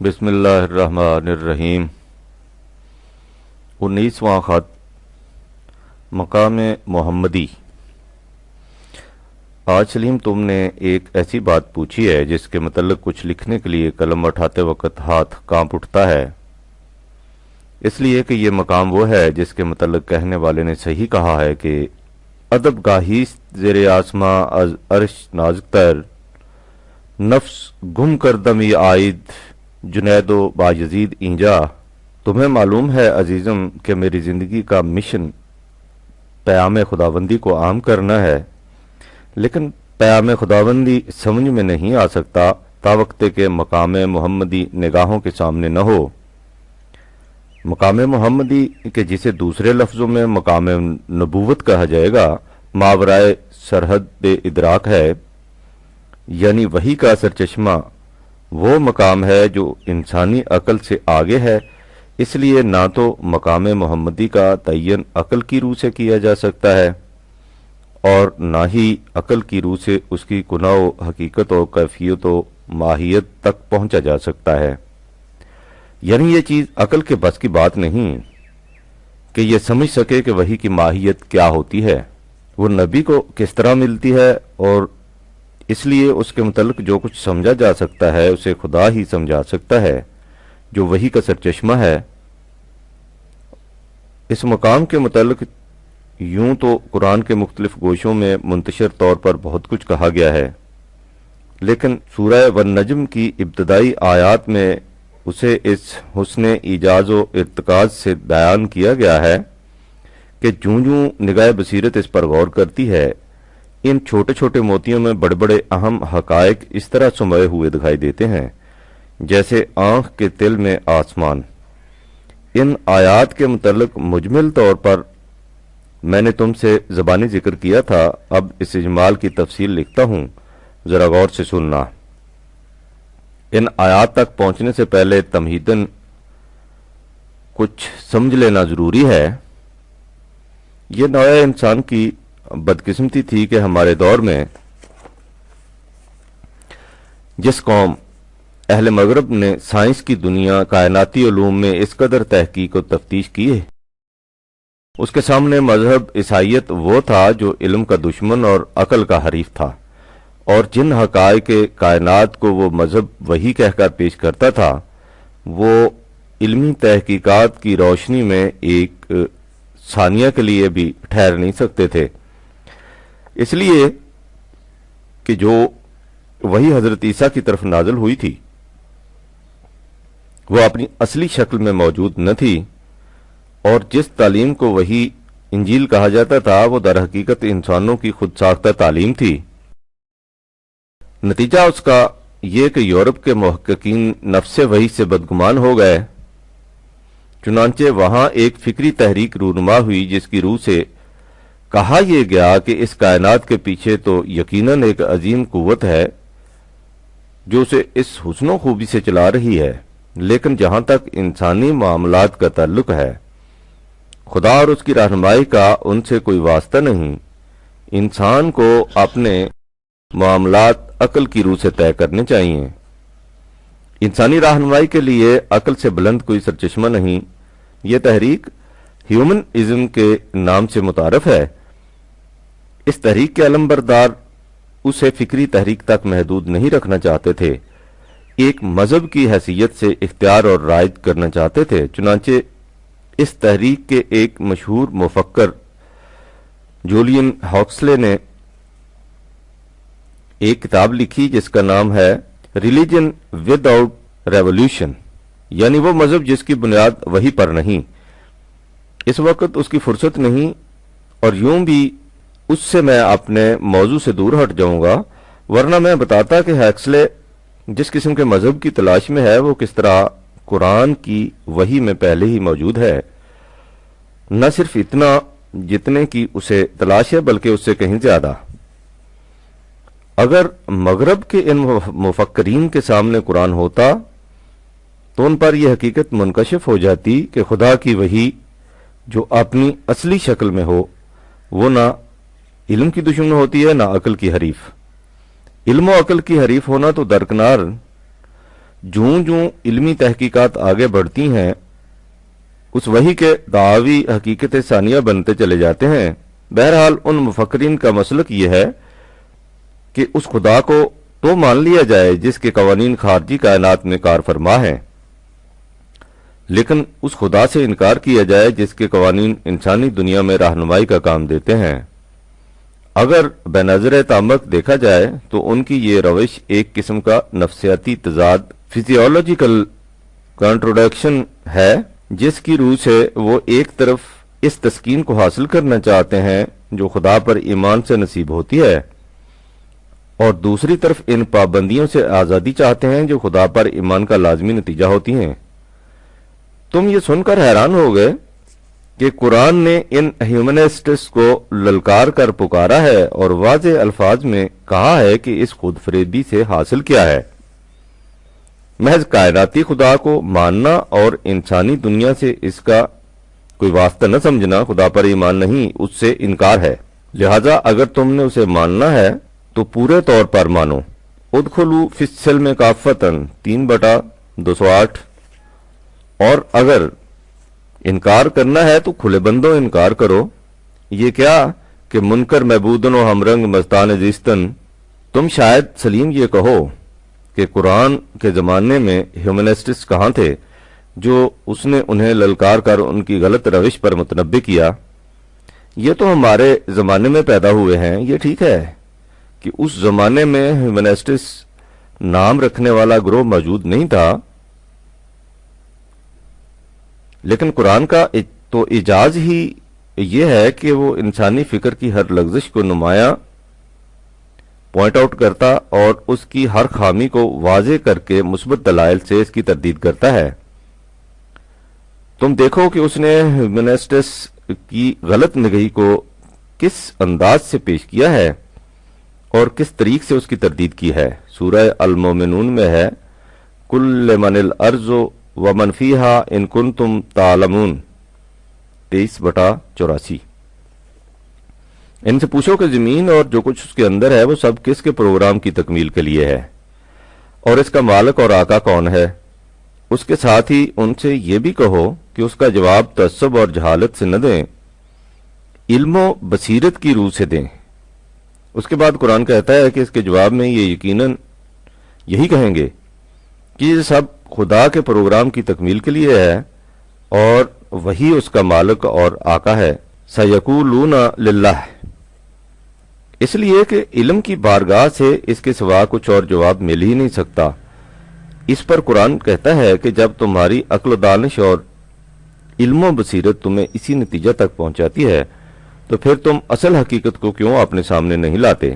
بسم اللہ الرحمن الرحیم۔ 19واں خط، مقام محمدی۔ آج سلیم تم نے ایک ایسی بات پوچھی ہے جس کے متعلق کچھ لکھنے کے لیے قلم اٹھاتے وقت ہاتھ کانپ اٹھتا ہے، اس لیے کہ یہ مقام وہ ہے جس کے متعلق کہنے والے نے صحیح کہا ہے کہ ادب گاہیست زیر آسماں از عرش نازک تر، نفس گم کردمی آئید جنید و بایزید اینجا۔ تمہیں معلوم ہے عزیزم کہ میری زندگی کا مشن پیام خداوندی کو عام کرنا ہے، لیکن پیام خداوندی سمجھ میں نہیں آ سکتا تا وقت کہ مقام محمدی نگاہوں کے سامنے نہ ہو۔ مقام محمدی کہ جسے دوسرے لفظوں میں مقام نبوت کہا جائے گا، ماورائے سرحد ادراک ہے، یعنی وحی کا سرچشمہ وہ مقام ہے جو انسانی عقل سے آگے ہے، اس لیے نہ تو مقام محمدی کا تعین عقل کی روح سے کیا جا سکتا ہے اور نہ ہی عقل کی روح سے اس کی کنہ و حقیقت و کیفیت و ماہیت تک پہنچا جا سکتا ہے۔ یعنی یہ چیز عقل کے بس کی بات نہیں کہ یہ سمجھ سکے کہ وحی کی ماہیت کیا ہوتی ہے، وہ نبی کو کس طرح ملتی ہے، اور اس لیے اس کے متعلق جو کچھ سمجھا جا سکتا ہے اسے خدا ہی سمجھا سکتا ہے جو وحی کا سرچشمہ ہے۔ اس مقام کے متعلق یوں تو قرآن کے مختلف گوشوں میں منتشر طور پر بہت کچھ کہا گیا ہے، لیکن سورہ والنجم کی ابتدائی آیات میں اسے اس حسن ایجاز و ارتکاز سے بیان کیا گیا ہے کہ جوں جوں نگاہ بصیرت اس پر غور کرتی ہے، ان چھوٹے چھوٹے موتیوں میں بڑے بڑے اہم حقائق اس طرح سمائے ہوئے دکھائی دیتے ہیں جیسے آنکھ کے تل میں آسمان۔ ان آیات کے متعلق مجمل طور پر میں نے تم سے زبانی ذکر کیا تھا، اب اس اجمال کی تفصیل لکھتا ہوں، ذرا غور سے سننا۔ ان آیات تک پہنچنے سے پہلے تمہیداً کچھ سمجھ لینا ضروری ہے۔ یہ نوع انسان کی بدقسمتی تھی کہ ہمارے دور میں جس قوم اہل مغرب نے سائنس کی دنیا کائناتی علوم میں اس قدر تحقیق و تفتیش کی ہے، اس کے سامنے مذہب عیسائیت وہ تھا جو علم کا دشمن اور عقل کا حریف تھا، اور جن حقائق کائنات کو وہ مذہب وہی کہہ کر پیش کرتا تھا وہ علمی تحقیقات کی روشنی میں ایک ثانیہ کے لیے بھی ٹھہر نہیں سکتے تھے، اس لیے کہ جو وہی حضرت عیسیٰ کی طرف نازل ہوئی تھی وہ اپنی اصلی شکل میں موجود نہ تھی، اور جس تعلیم کو وہی انجیل کہا جاتا تھا وہ در حقیقت انسانوں کی خود ساختہ تعلیم تھی۔ نتیجہ اس کا یہ کہ یورپ کے محققین نفس وحی سے بدگمان ہو گئے، چنانچہ وہاں ایک فکری تحریک رونما ہوئی جس کی روح سے کہا یہ گیا کہ اس کائنات کے پیچھے تو یقیناً ایک عظیم قوت ہے جو اسے اس حسن و خوبی سے چلا رہی ہے، لیکن جہاں تک انسانی معاملات کا تعلق ہے خدا اور اس کی رہنمائی کا ان سے کوئی واسطہ نہیں۔ انسان کو اپنے معاملات عقل کی روح سے طے کرنے چاہیے۔ انسانی رہنمائی کے لیے عقل سے بلند کوئی سرچشمہ نہیں۔ یہ تحریک ہیومن ازم کے نام سے متعارف ہے۔ اس تحریک کے علمبردار اسے فکری تحریک تک محدود نہیں رکھنا چاہتے تھے، ایک مذہب کی حیثیت سے اختیار اور رائج کرنا چاہتے تھے۔ چنانچہ اس تحریک کے ایک مشہور مفکر جولین ہاکسلے نے ایک کتاب لکھی جس کا نام ہے ریلیجن ود آؤٹ ریولوشن، یعنی وہ مذہب جس کی بنیاد وحی پر نہیں۔ اس وقت اس کی فرصت نہیں، اور یوں بھی اس سے میں اپنے موضوع سے دور ہٹ جاؤں گا، ورنہ میں بتاتا کہ ہیکسلے جس قسم کے مذہب کی تلاش میں ہے وہ کس طرح قرآن کی وحی میں پہلے ہی موجود ہے، نہ صرف اتنا جتنے کی اسے تلاش ہے بلکہ اس سے کہیں زیادہ۔ اگر مغرب کے ان مفکرین کے سامنے قرآن ہوتا تو ان پر یہ حقیقت منکشف ہو جاتی کہ خدا کی وحی جو اپنی اصلی شکل میں ہو وہ نہ علم کی دشمن ہوتی ہے نہ عقل کی حریف۔ علم و عقل کی حریف ہونا تو درکنار، جوں جوں علمی تحقیقات آگے بڑھتی ہیں اس وحی کے دعاوی حقیقت ثانیہ بنتے چلے جاتے ہیں۔ بہرحال ان مفکرین کا مسلک یہ ہے کہ اس خدا کو تو مان لیا جائے جس کے قوانین خارجی کائنات میں کار فرما ہیں، لیکن اس خدا سے انکار کیا جائے جس کے قوانین انسانی دنیا میں رہنمائی کا کام دیتے ہیں۔ اگر بنظر تعمق دیکھا جائے تو ان کی یہ روش ایک قسم کا نفسیاتی تضاد، فزیولوجیکل کانٹروڈکشن ہے، جس کی روح سے وہ ایک طرف اس تسکین کو حاصل کرنا چاہتے ہیں جو خدا پر ایمان سے نصیب ہوتی ہے، اور دوسری طرف ان پابندیوں سے آزادی چاہتے ہیں جو خدا پر ایمان کا لازمی نتیجہ ہوتی ہیں۔ تم یہ سن کر حیران ہو گئے کہ قرآن نے ان ہیومنسٹس کو للکار کر پکارا ہے اور واضح الفاظ میں کہا ہے کہ اس خود فریبی سے حاصل کیا ہے؟ محض کائناتی خدا کو ماننا اور انسانی دنیا سے اس کا کوئی واسطہ نہ سمجھنا خدا پر ایمان نہیں، اس سے انکار ہے۔ لہذا اگر تم نے اسے ماننا ہے تو پورے طور پر مانو۔ ادخلوا فی السلم کافۃ 3/208۔ اور اگر انکار کرنا ہے تو کھلے بندوں انکار کرو۔ یہ کیا کہ منکر معبودن و ہمرنگ مستان زیستن، تم شاید سلیم یہ کہو کہ قرآن کے زمانے میں ہیومنسٹس کہاں تھے جو اس نے انہیں للکار کر ان کی غلط روش پر متنبع کیا؟ یہ تو ہمارے زمانے میں پیدا ہوئے ہیں۔ یہ ٹھیک ہے کہ اس زمانے میں ہیومنسٹس نام رکھنے والا گروہ موجود نہیں تھا، لیکن قرآن کا تو اعجاز ہی یہ ہے کہ وہ انسانی فکر کی ہر لغزش کو نمایاں پوائنٹ آؤٹ کرتا اور اس کی ہر خامی کو واضح کر کے مثبت دلائل سے اس کی تردید کرتا ہے۔ تم دیکھو کہ اس نے ہیومنسٹس کی غلط نگہی کو کس انداز سے پیش کیا ہے اور کس طریق سے اس کی تردید کی ہے۔ سورہ المومنون میں ہے، کل من الارض ومن فیہا ان کنتم تعلمون، 23/84۔ ان سے پوچھو کہ زمین اور جو کچھ اس کے اندر ہے وہ سب کس کے پروگرام کی تکمیل کے لیے ہے، اور اس کا مالک اور آقا کون ہے۔ اس کے ساتھ ہی ان سے یہ بھی کہو کہ اس کا جواب تعصب اور جہالت سے نہ دیں، علم و بصیرت کی روح سے دیں۔ اس کے بعد قرآن کہتا ہے کہ اس کے جواب میں یہ یقیناً یہی کہیں گے کہ یہ سب خدا کے پروگرام کی تکمیل کے لیے ہے اور وہی اس کا مالک اور آقا ہے۔ سیقولون للہ، اس لیے کہ علم کی بارگاہ سے اس کے سوا کچھ اور جواب مل ہی نہیں سکتا۔ اس پر قرآن کہتا ہے کہ جب تمہاری عقل و دانش اور علم و بصیرت تمہیں اسی نتیجہ تک پہنچاتی ہے تو پھر تم اصل حقیقت کو کیوں اپنے سامنے نہیں لاتے؟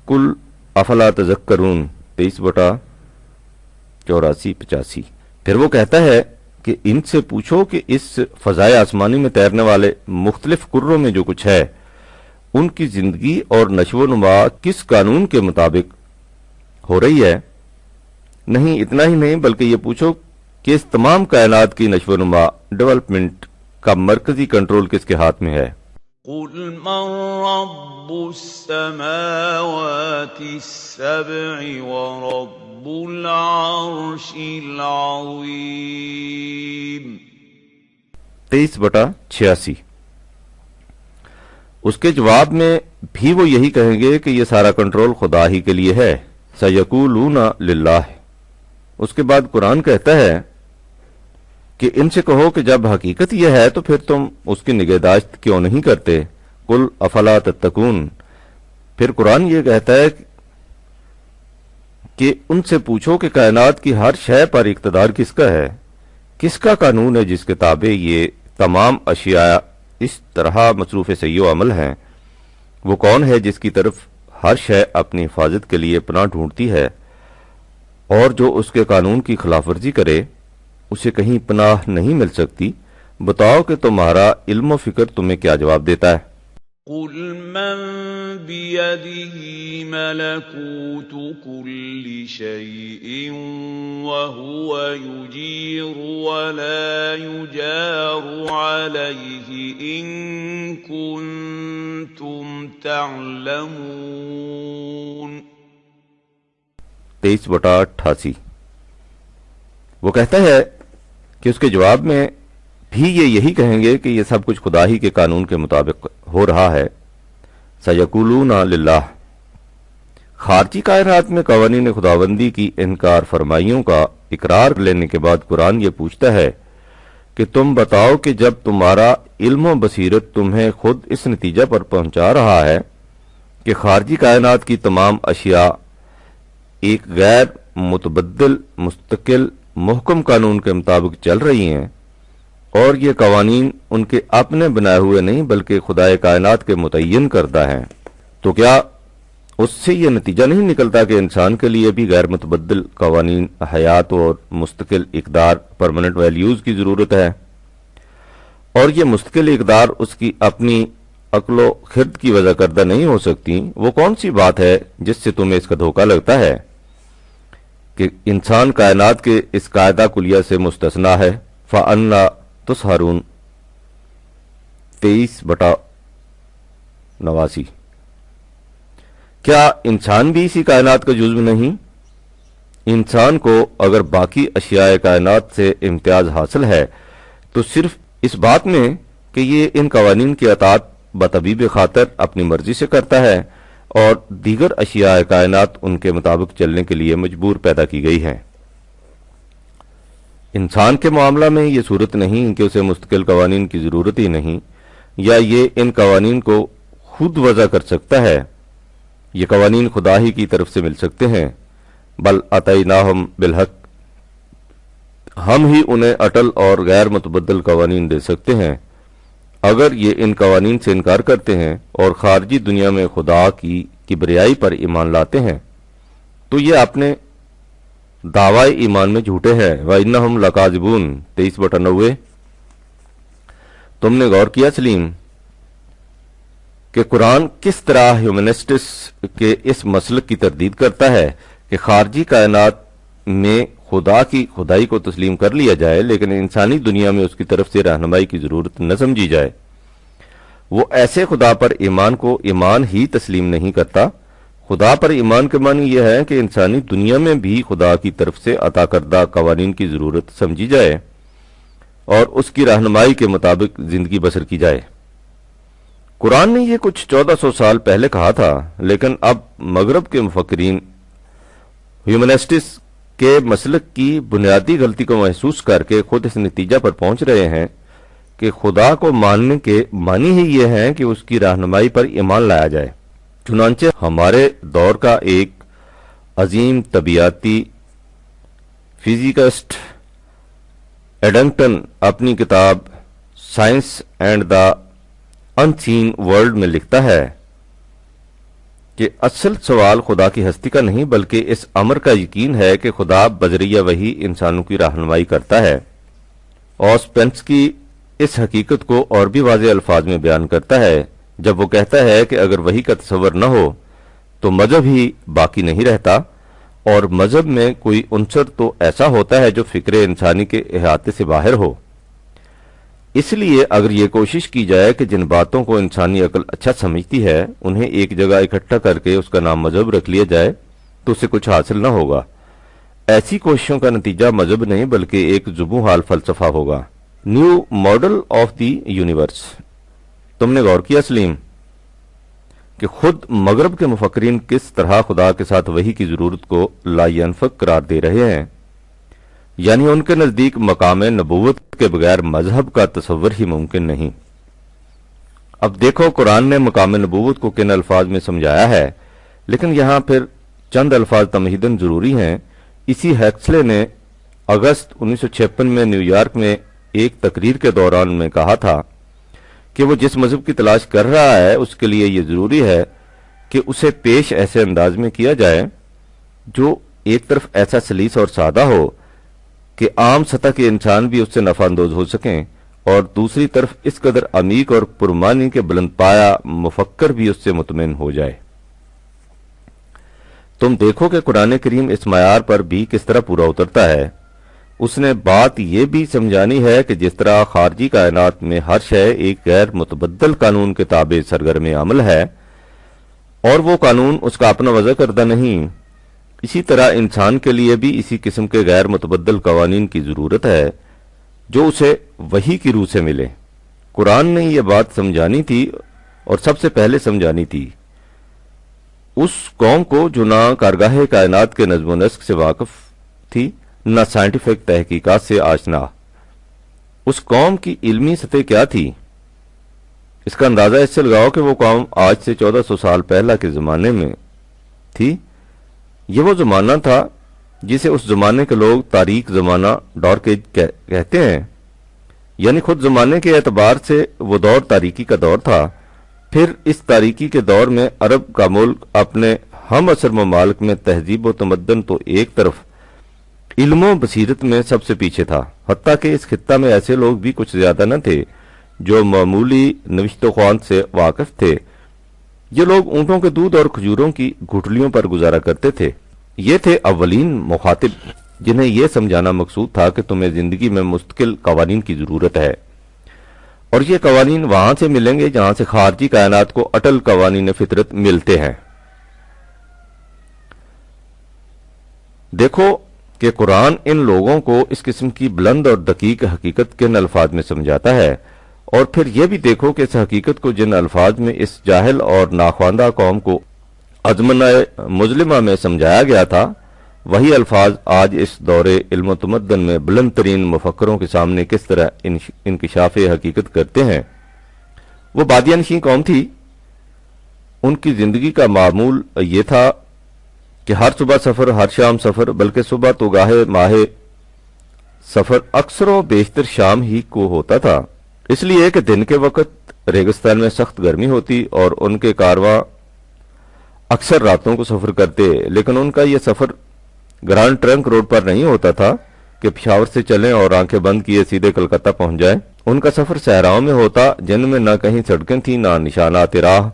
کل افلا تذکرون، 23/84-85۔ پھر وہ کہتا ہے کہ ان سے پوچھو کہ اس فضائے آسمانی میں تیرنے والے مختلف کروں میں جو کچھ ہے ان کی زندگی اور نشو و نما کس قانون کے مطابق ہو رہی ہے؟ نہیں، اتنا ہی نہیں بلکہ یہ پوچھو کہ اس تمام کائنات کی نشو و نما، ڈیولپمنٹ کا مرکزی کنٹرول کس کے ہاتھ میں ہے؟ قل من رب السماوات السبع ورب العرش العظیم، 23/86۔ اس کے جواب میں بھی وہ یہی کہیں گے کہ یہ سارا کنٹرول خدا ہی کے لیے ہے۔ سیقولون للہ۔ اس کے بعد قرآن کہتا ہے کہ ان سے کہو کہ جب حقیقت یہ ہے تو پھر تم اس کی نگہداشت کیوں نہیں کرتے؟ قل افلا تتقون۔ پھر قرآن یہ کہتا ہے کہ ان سے پوچھو کہ کائنات کی ہر شے پر اقتدار کس کا ہے، کس کا قانون ہے جس کے تابع یہ تمام اشیاء اس طرح مصروف سعی و عمل ہیں؟ وہ کون ہے جس کی طرف ہر شے اپنی حفاظت کے لیے پناہ ڈھونڈتی ہے، اور جو اس کے قانون کی خلاف ورزی کرے اسے کہیں پناہ نہیں مل سکتی؟ بتاؤ کہ تمہارا علم و فکر تمہیں کیا جواب دیتا ہے؟ قل من بيده ملكوت كل شيء وهو يجير ولا يجار عليه إن كنتم تعلمون، 23/88۔ وہ کہتا ہے کہ اس کے جواب میں بھی یہ یہی کہیں گے کہ یہ سب کچھ خدا ہی کے قانون کے مطابق ہو رہا ہے۔ سیقولون للہ۔ خارجی کائنات میں قوانین خداوندی کی انکار فرمائیوں کا اقرار لینے کے بعد قرآن یہ پوچھتا ہے کہ تم بتاؤ کہ جب تمہارا علم و بصیرت تمہیں خود اس نتیجہ پر پہنچا رہا ہے کہ خارجی کائنات کی تمام اشیاء ایک غیر متبدل مستقل محکم قانون کے مطابق چل رہی ہیں اور یہ قوانین ان کے اپنے بنائے ہوئے نہیں بلکہ خدائے کائنات کے متعین کردہ ہیں، تو کیا اس سے یہ نتیجہ نہیں نکلتا کہ انسان کے لیے بھی غیر متبدل قوانین حیات اور مستقل اقدار پرماننٹ ویلیوز کی ضرورت ہے؟ اور یہ مستقل اقدار اس کی اپنی عقل و خرد کی وجہ کردہ نہیں ہو سکتی؟ وہ کون سی بات ہے جس سے تمہیں اس کا دھوکہ لگتا ہے کہ انسان کائنات کے اس قاعدہ کلیہ سے مستثنا ہے؟ فَأَنَّا تُسْحَرُونَ 23/89۔ کیا انسان بھی اسی کائنات کا جزو نہیں؟ انسان کو اگر باقی اشیاء کائنات سے امتیاز حاصل ہے تو صرف اس بات میں کہ یہ ان قوانین کی اطاعت بطبیب خاطر اپنی مرضی سے کرتا ہے اور دیگر اشیاء کائنات ان کے مطابق چلنے کے لیے مجبور پیدا کی گئی ہیں۔ انسان کے معاملہ میں یہ صورت نہیں کہ اسے مستقل قوانین کی ضرورت ہی نہیں یا یہ ان قوانین کو خود وضع کر سکتا ہے۔ یہ قوانین خدا ہی کی طرف سے مل سکتے ہیں، بل اتیناہم بالحق، ہم ہی انہیں اٹل اور غیر متبدل قوانین دے سکتے ہیں۔ اگر یہ ان قوانین سے انکار کرتے ہیں اور خارجی دنیا میں خدا کی کبریائی پر ایمان لاتے ہیں تو یہ اپنے دعوی ایمان میں جھوٹے ہیں۔ وَإِنَّهُمْ لَكَاذِبُونَ 23/90۔ تم نے غور کیا سلیم کہ قرآن کس طرح ہیومنسٹس کے اس مسلک کی تردید کرتا ہے کہ خارجی کائنات میں خدا کی خدائی کو تسلیم کر لیا جائے لیکن انسانی دنیا میں اس کی طرف سے رہنمائی کی ضرورت نہ سمجھی جائے۔ وہ ایسے خدا پر ایمان کو ایمان ہی تسلیم نہیں کرتا۔ خدا پر ایمان کے معنی یہ ہے کہ انسانی دنیا میں بھی خدا کی طرف سے عطا کردہ قوانین کی ضرورت سمجھی جائے اور اس کی رہنمائی کے مطابق زندگی بسر کی جائے۔ قرآن نے یہ کچھ 1400 سال پہلے کہا تھا، لیکن اب مغرب کے مفکرین ہیومنسٹس کے مسلک کی بنیادی غلطی کو محسوس کر کے خود اس نتیجہ پر پہنچ رہے ہیں کہ خدا کو ماننے کے معنی ہی یہ ہے کہ اس کی رہنمائی پر ایمان لایا جائے۔ چنانچہ ہمارے دور کا ایک عظیم طبیعیاتی فزیکسٹ ایڈنگٹن اپنی کتاب science and the unseen world میں لکھتا ہے کہ اصل سوال خدا کی ہستی کا نہیں بلکہ اس امر کا یقین ہے کہ خدا بذریعہ وحی انسانوں کی رہنمائی کرتا ہے۔ اوسپینس کی اس حقیقت کو اور بھی واضح الفاظ میں بیان کرتا ہے جب وہ کہتا ہے کہ اگر وحی کا تصور نہ ہو تو مذہب ہی باقی نہیں رہتا، اور مذہب میں کوئی عنصر تو ایسا ہوتا ہے جو فکر انسانی کے احاطے سے باہر ہو۔ اس لیے اگر یہ کوشش کی جائے کہ جن باتوں کو انسانی عقل اچھا سمجھتی ہے انہیں ایک جگہ اکٹھا کر کے اس کا نام مذہب رکھ لیا جائے تو اسے کچھ حاصل نہ ہوگا۔ ایسی کوششوں کا نتیجہ مذہب نہیں بلکہ ایک ذبح حال فلسفہ ہوگا، new model of the universe. تم نے غور کیا سلیم کہ خود مغرب کے مفکرین کس طرح خدا کے ساتھ وحی کی ضرورت کو لا ينفک قرار دے رہے ہیں، یعنی ان کے نزدیک مقام نبوت کے بغیر مذہب کا تصور ہی ممکن نہیں۔ اب دیکھو قرآن نے مقام نبوت کو کن الفاظ میں سمجھایا ہے، لیکن یہاں پھر چند الفاظ تمہیداً ضروری ہیں۔ اسی ہیکسلے نے اگست 1956 میں نیو یارک میں ایک تقریر کے دوران میں کہا تھا کہ وہ جس مذہب کی تلاش کر رہا ہے اس کے لیے یہ ضروری ہے کہ اسے پیش ایسے انداز میں کیا جائے جو ایک طرف ایسا سلیس اور سادہ ہو کہ عام سطح کے انسان بھی اس سے نفع اندوز ہو سکیں، اور دوسری طرف اس قدر عمیق اور پرمانی کے بلند پایا مفکر بھی اس سے مطمئن ہو جائے۔ تم دیکھو کہ قرآن کریم اس معیار پر بھی کس طرح پورا اترتا ہے۔ اس نے بات یہ بھی سمجھانی ہے کہ جس طرح خارجی کائنات میں ہر شے ایک غیر متبدل قانون کے تابع سرگرم عمل ہے اور وہ قانون اس کا اپنا وضع کردہ نہیں، اسی طرح انسان کے لیے بھی اسی قسم کے غیر متبدل قوانین کی ضرورت ہے جو اسے وحی کی روح سے ملے۔ قرآن نے یہ بات سمجھانی تھی اور سب سے پہلے سمجھانی تھی اس قوم کو جو نہ کارگاہ کائنات کے نظم و نسق سے واقف تھی، نہ سائنٹیفک تحقیقات سے آشنا۔ اس قوم کی علمی سطح کیا تھی؟ اس کا اندازہ اس سے لگاؤ کہ وہ قوم آج سے 1400 سال پہلا کے زمانے میں تھی۔ یہ وہ زمانہ تھا جسے اس زمانے کے لوگ تاریک زمانہ ڈارک ایج کہتے ہیں، یعنی خود زمانے کے اعتبار سے وہ دور تاریکی کا دور تھا۔ پھر اس تاریکی کے دور میں عرب کا ملک اپنے ہم عصر ممالک میں تہذیب و تمدن تو ایک طرف، علم و بصیرت میں سب سے پیچھے تھا، حتیٰ کہ اس خطہ میں ایسے لوگ بھی کچھ زیادہ نہ تھے جو معمولی نوشت و خوان سے واقف تھے۔ یہ لوگ اونٹوں کے دودھ اور کھجوروں کی گھٹلیوں پر گزارا کرتے تھے۔ یہ تھے اولین مخاطب جنہیں یہ سمجھانا مقصود تھا کہ تمہیں زندگی میں مستقل قوانین کی ضرورت ہے، اور یہ قوانین وہاں سے ملیں گے جہاں سے خارجی کائنات کو اٹل قوانین فطرت ملتے ہیں۔ دیکھو کہ قرآن ان لوگوں کو اس قسم کی بلند اور دقیق حقیقت کن الفاظ میں سمجھاتا ہے، اور پھر یہ بھی دیکھو کہ اس حقیقت کو جن الفاظ میں اس جاہل اور ناخواندہ قوم کو ازمنہ مظلمہ میں سمجھایا گیا تھا، وہی الفاظ آج اس دور علم و تمدن میں بلند ترین مفکروں کے سامنے کس طرح انکشاف حقیقت کرتے ہیں۔ وہ بادیہ نشین قوم تھی۔ ان کی زندگی کا معمول یہ تھا کہ ہر صبح سفر، ہر شام سفر، بلکہ صبح تو گاہے ماہے سفر اکثر و بیشتر شام ہی کو ہوتا تھا، اس لیے کہ دن کے وقت ریگستان میں سخت گرمی ہوتی اور ان کے کارواں اکثر راتوں کو سفر کرتے، لیکن ان کا یہ سفر گرانڈ ٹرنک روڈ پر نہیں ہوتا تھا کہ پشاور سے چلیں اور آنکھیں بند کیے سیدھے کلکتہ پہنچ جائیں۔ ان کا سفر صحراؤں میں ہوتا جن میں نہ کہیں سڑکیں تھیں نہ نشانات راہ۔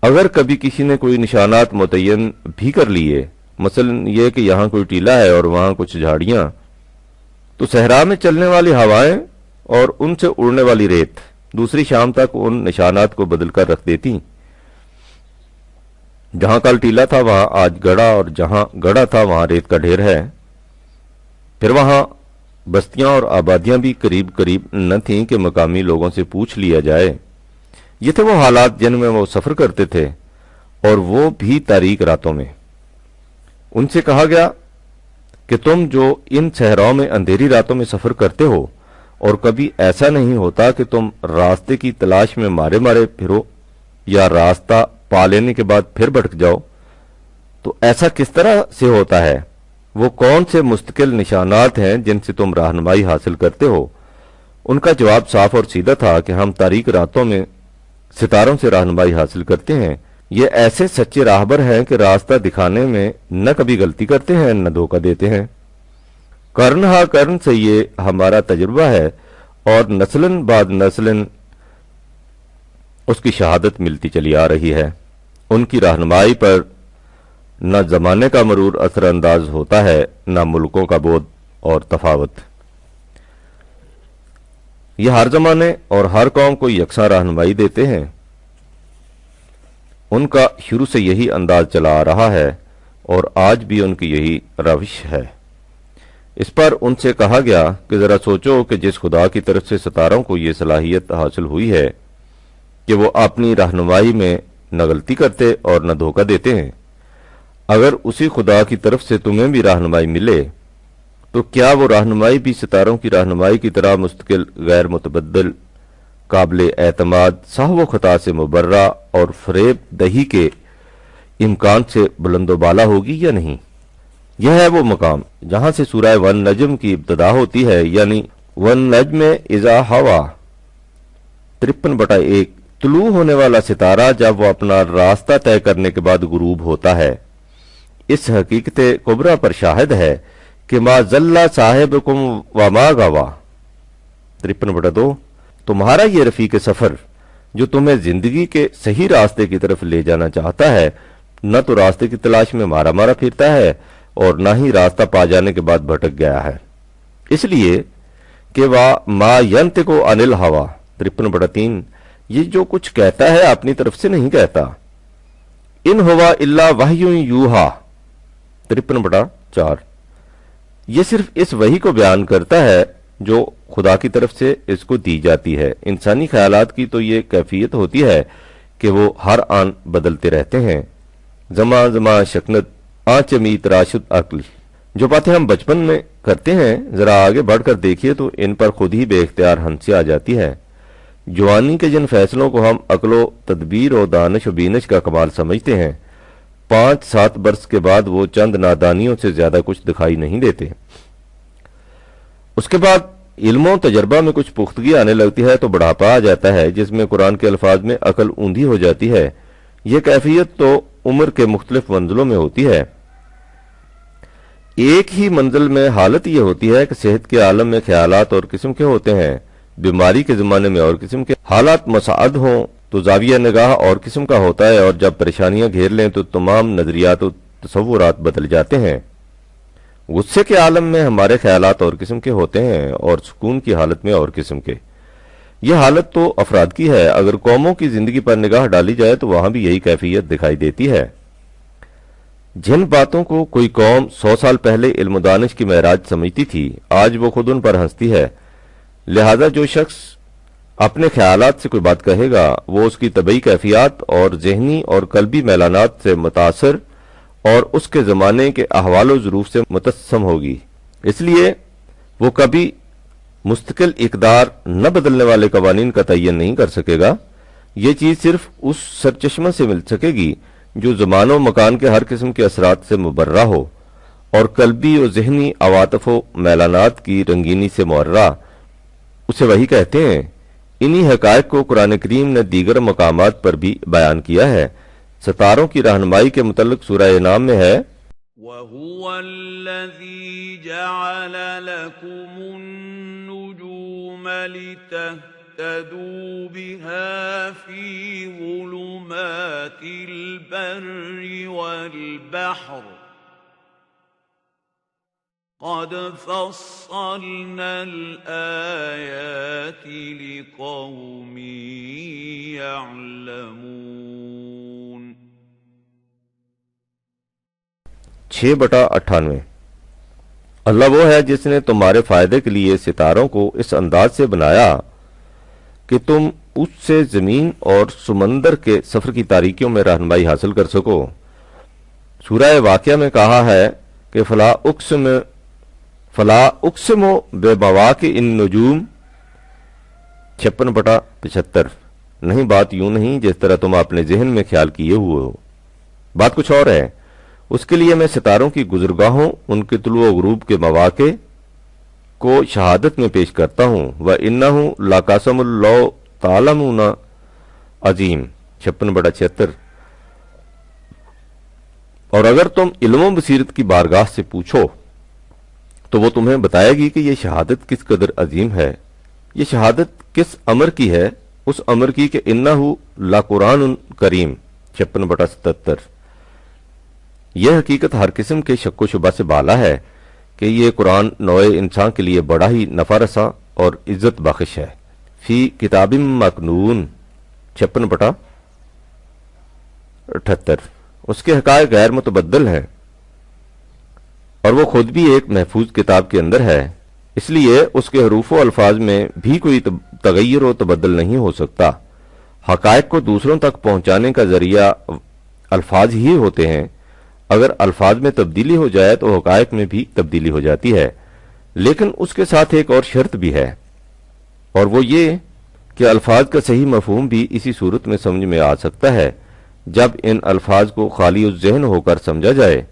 اگر کبھی کسی نے کوئی نشانات متعین بھی کر لیے، مثلا یہ کہ یہاں کوئی ٹیلہ ہے اور وہاں کچھ جھاڑیاں، تو صحرا میں چلنے والی ہوائیں اور ان سے اڑنے والی ریت دوسری شام تک ان نشانات کو بدل کر رکھ دیتی۔ جہاں کل ٹیلہ تھا وہاں آج گڑھا، اور جہاں گڑھا تھا وہاں ریت کا ڈھیر ہے۔ پھر وہاں بستیاں اور آبادیاں بھی قریب قریب نہ تھیں کہ مقامی لوگوں سے پوچھ لیا جائے۔ یہ تھے وہ حالات جن میں وہ سفر کرتے تھے، اور وہ بھی تاریک راتوں میں۔ ان سے کہا گیا کہ تم جو ان صحراؤں میں اندھیری راتوں میں سفر کرتے ہو، اور کبھی ایسا نہیں ہوتا کہ تم راستے کی تلاش میں مارے مارے پھرو یا راستہ پا لینے کے بعد پھر بھٹک جاؤ، تو ایسا کس طرح سے ہوتا ہے؟ وہ کون سے مستقل نشانات ہیں جن سے تم رہنمائی حاصل کرتے ہو؟ ان کا جواب صاف اور سیدھا تھا کہ ہم تاریک راتوں میں ستاروں سے رہنمائی حاصل کرتے ہیں۔ یہ ایسے سچے راہبر ہیں کہ راستہ دکھانے میں نہ کبھی غلطی کرتے ہیں نہ دھوکہ دیتے ہیں۔ قرن ہا قرن سے یہ ہمارا تجربہ ہے، اور نسلن بعد نسلن اس کی شہادت ملتی چلی آ رہی ہے۔ ان کی رہنمائی پر نہ زمانے کا مرور اثر انداز ہوتا ہے، نہ ملکوں کا بود اور تفاوت۔ یہ ہر زمانے اور ہر قوم کو یکساں رہنمائی دیتے ہیں۔ ان کا شروع سے یہی انداز چلا آ رہا ہے، اور آج بھی ان کی یہی روش ہے۔ اس پر ان سے کہا گیا کہ ذرا سوچو کہ جس خدا کی طرف سے ستاروں کو یہ صلاحیت حاصل ہوئی ہے کہ وہ اپنی رہنمائی میں نہ غلطی کرتے اور نہ دھوکہ دیتے ہیں، اگر اسی خدا کی طرف سے تمہیں بھی رہنمائی ملے تو کیا وہ رہنمائی بھی ستاروں کی رہنمائی کی طرح مستقل، غیر متبدل، قابل اعتماد، سہو و خطا سے مبرہ اور فریب دہی کے امکان سے بلند و بالا ہوگی یا نہیں؟ یہ ہے وہ مقام جہاں سے سورہ ون نجم کی ابتدا ہوتی ہے، یعنی ون نجم اذا ہوا 53/1۔ طلوع ہونے والا ستارہ جب وہ اپنا راستہ طے کرنے کے بعد غروب ہوتا ہے، اس حقیقت کبریٰ پر شاہد ہے کہ ما ضل صاحبکم وما غوا 53/2۔ تمہارا یہ رفیق سفر جو تمہیں زندگی کے صحیح راستے کی طرف لے جانا چاہتا ہے، نہ تو راستے کی تلاش میں مارا مارا پھرتا ہے اور نہ ہی راستہ پا جانے کے بعد بھٹک گیا ہے، اس لیے کہ ما ینطق عن الہویٰ 53/3۔ یہ جو کچھ کہتا ہے اپنی طرف سے نہیں کہتا۔ ان ہوا الا وحی یوحیٰ 53/4 یہ صرف اس وحی کو بیان کرتا ہے جو خدا کی طرف سے اس کو دی جاتی ہے۔ انسانی خیالات کی تو یہ کیفیت ہوتی ہے کہ وہ ہر آن بدلتے رہتے ہیں۔ زماں زماں شکنت آنچمی تراشد عقل، جو باتیں ہم بچپن میں کرتے ہیں ذرا آگے بڑھ کر دیکھیے تو ان پر خود ہی بے اختیار ہنسی آ جاتی ہے۔ جوانی کے جن فیصلوں کو ہم عقل و تدبیر و دانش و بینش کا کمال سمجھتے ہیں، 5-7 برس کے بعد وہ چند نادانیوں سے زیادہ کچھ دکھائی نہیں دیتے۔ اس کے بعد علم و تجربہ میں کچھ پختگی آنے لگتی ہے تو بڑھاپا آ جاتا ہے جس میں قرآن کے الفاظ میں عقل اوندھی ہو جاتی ہے۔ یہ کیفیت تو عمر کے مختلف منزلوں میں ہوتی ہے۔ ایک ہی منزل میں حالت یہ ہوتی ہے کہ صحت کے عالم میں خیالات اور قسم کے ہوتے ہیں، بیماری کے زمانے میں اور قسم کے حالات مساعد ہوں تو زاویہ نگاہ اور قسم کا ہوتا ہے، اور جب پریشانیاں گھیر لیں تو تمام نظریات و تصورات بدل جاتے ہیں۔ غصے کے عالم میں ہمارے خیالات اور قسم کے ہوتے ہیں اور سکون کی حالت میں اور قسم کے۔ یہ حالت تو افراد کی ہے، اگر قوموں کی زندگی پر نگاہ ڈالی جائے تو وہاں بھی یہی کیفیت دکھائی دیتی ہے۔ جن باتوں کو کوئی قوم 100 سال پہلے علم و دانش کی معراج سمجھتی تھی، آج وہ خود ان پر ہنستی ہے۔ لہذا جو شخص اپنے خیالات سے کوئی بات کہے گا وہ اس کی طبعی کیفیات اور ذہنی اور قلبی میلانات سے متاثر اور اس کے زمانے کے احوال و ظروف سے متسم ہوگی، اس لیے وہ کبھی مستقل اقدار نہ بدلنے والے قوانین کا تعین نہیں کر سکے گا۔ یہ چیز صرف اس سرچشمہ سے مل سکے گی جو زمان و مکان کے ہر قسم کے اثرات سے مبرہ ہو اور قلبی و ذہنی عواطف و میلانات کی رنگینی سے معرہ۔ اسے وہی کہتے ہیں۔ انہی حقائق کو قرآن کریم نے دیگر مقامات پر بھی بیان کیا ہے۔ ستاروں کی رہنمائی کے متعلق سورہ انعام میں ہے، وَهُوَ الَّذِي جَعَلَ لَكُمُ النُّجُومَ لِتَهْتَدُوا بِهَا فِي ظُلُمَاتِ الْبَرِّ وَالْبَحْرِ قَدْ فَصَّلْنَا الْآيَاتِ لِقَوْمٍ يَعْلَمُونَ 6/98 اللہ وہ ہے جس نے تمہارے فائدے کے لیے ستاروں کو اس انداز سے بنایا کہ تم اس سے زمین اور سمندر کے سفر کی تاریکیوں میں رہنمائی حاصل کر سکو۔ سورہ واقعہ میں کہا ہے کہ فلا اقسم بے مواقع النجوم 56/75 نہیں، بات یوں نہیں جس طرح تم اپنے ذہن میں خیال کیے ہوئے ہو، بات کچھ اور ہے۔ اس کے لیے میں ستاروں کی گزرگاہوں، ان کے طلوع و غروب کے مواقع کو شہادت میں پیش کرتا ہوں۔ وَإِنَّهُ لَقَسَمٌ لَوْ تَعْلَمُونَ عظیم 56/76 اور اگر تم علم و بصیرت کی بارگاہ سے پوچھو تو وہ تمہیں بتائے گی کہ یہ شہادت کس قدر عظیم ہے۔ یہ شہادت کس امر کی ہے؟ اس امر کی کہ اِنَّهُ لَقُرْآنٌ کریم 56/77 یہ حقیقت ہر قسم کے شک و شبہ سے بالا ہے کہ یہ قرآن نوع انسان کے لیے بڑا ہی نفع رساں اور عزت بخش ہے۔ فی کتاب مکنون 56/78 اس کے حقائق غیر متبدل ہیں اور وہ خود بھی ایک محفوظ کتاب کے اندر ہے، اس لیے اس کے حروف و الفاظ میں بھی کوئی تغیر و تبدل نہیں ہو سکتا۔ حقائق کو دوسروں تک پہنچانے کا ذریعہ الفاظ ہی ہوتے ہیں۔ اگر الفاظ میں تبدیلی ہو جائے تو حقائق میں بھی تبدیلی ہو جاتی ہے، لیکن اس کے ساتھ ایک اور شرط بھی ہے، اور وہ یہ کہ الفاظ کا صحیح مفہوم بھی اسی صورت میں سمجھ میں آ سکتا ہے جب ان الفاظ کو خالی الذہن ہو کر سمجھا جائے۔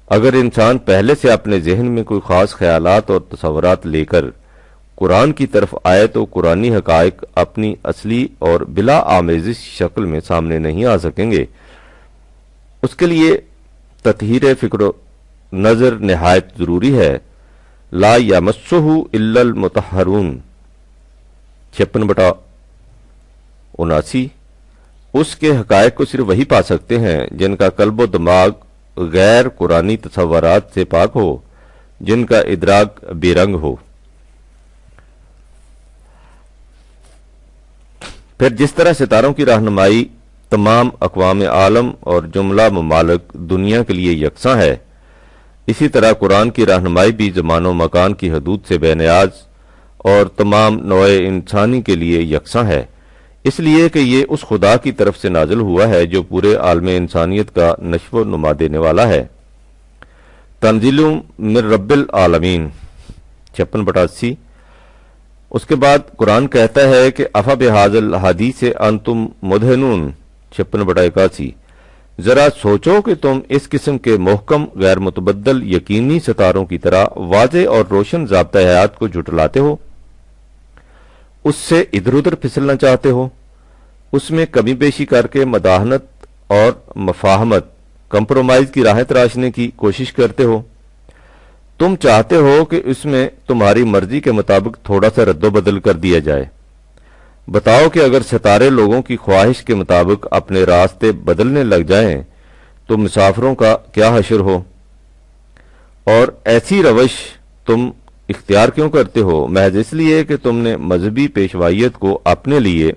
اگر انسان پہلے سے اپنے ذہن میں کوئی خاص خیالات اور تصورات لے کر قرآن کی طرف آئے تو قرآنی حقائق اپنی اصلی اور بلا آمیزش شکل میں سامنے نہیں آ سکیں گے۔ اس کے لیے تطہیر فکر و نظر نہایت ضروری ہے۔ لا یمسہ الا المطہرون 56/79 اس کے حقائق کو صرف وہی پا سکتے ہیں جن کا قلب و دماغ غیر قرآنی تصورات سے پاک ہو، جن کا ادراک بے رنگ ہو۔ پھر جس طرح ستاروں کی رہنمائی تمام اقوام عالم اور جملہ ممالک دنیا کے لیے یکساں ہے، اسی طرح قرآن کی رہنمائی بھی زمان و مکان کی حدود سے بے نیاز اور تمام نوع انسانی کے لیے یکساں ہے، اس لیے کہ یہ اس خدا کی طرف سے نازل ہوا ہے جو پورے عالم انسانیت کا نشو و نما دینے والا ہے۔ تنزیل من رب العالمین 56/80۔ اس کے بعد قرآن کہتا ہے کہ افا بہذا الحدیث انتم مدہنون 56/81۔ ذرا سوچو کہ تم اس قسم کے محکم غیر متبدل یقینی ستاروں کی طرح واضح اور روشن ضابطہ حیات کو جھٹلاتے ہو، اس سے ادھر ادھر پھسلنا چاہتے ہو، اس میں کمی بیشی کر کے مداحنت اور مفاہمت کمپرومائز کی راہیں تراشنے کی کوشش کرتے ہو۔ تم چاہتے ہو کہ اس میں تمہاری مرضی کے مطابق تھوڑا سا رد و بدل کر دیا جائے۔ بتاؤ کہ اگر ستارے لوگوں کی خواہش کے مطابق اپنے راستے بدلنے لگ جائیں تو مسافروں کا کیا حشر ہو؟ اور ایسی روش تم اختیار کیوں کرتے ہو؟ محض اس لیے کہ تم نے مذہبی پیشوائیت کو اپنے لیے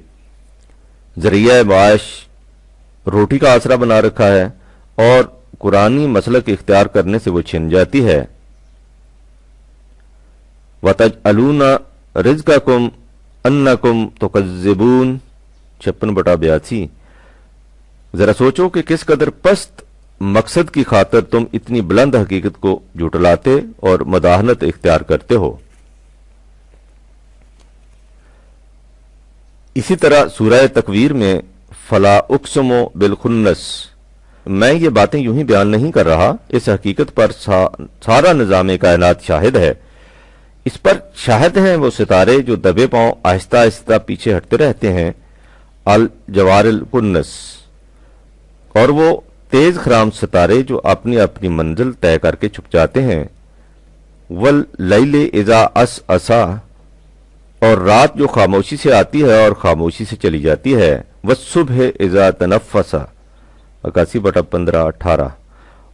ذریعہ معاش روٹی کا آسرا بنا رکھا ہے اور قرآنی مسلک اختیار کرنے سے وہ چھن جاتی ہے۔ وَتَجْعَلُونَ رِزْقَكُمْ أَنَّكُمْ تُكَذِّبُونَ 56/82۔ ذرا سوچو کہ کس قدر پست مقصد کی خاطر تم اتنی بلند حقیقت کو جھٹلاتے اور مداحنت اختیار کرتے ہو۔ اسی طرح سورہ تکویر میں فلا اقسم بالخنس، میں یہ باتیں یوں ہی بیان نہیں کر رہا، اس حقیقت پر سارا نظام کائنات شاہد ہے۔ اس پر شاہد ہیں وہ ستارے جو دبے پاؤں آہستہ آہستہ پیچھے ہٹتے رہتے ہیں، الجوار الکنس، اور وہ تیز خرام ستارے جو اپنی اپنی منزل طے کر کے چھپ جاتے ہیں، واللیل اذا عسعسا، اور رات جو خاموشی سے آتی ہے اور خاموشی سے چلی جاتی ہے، والصبح اذا تنفسا 81/15-18،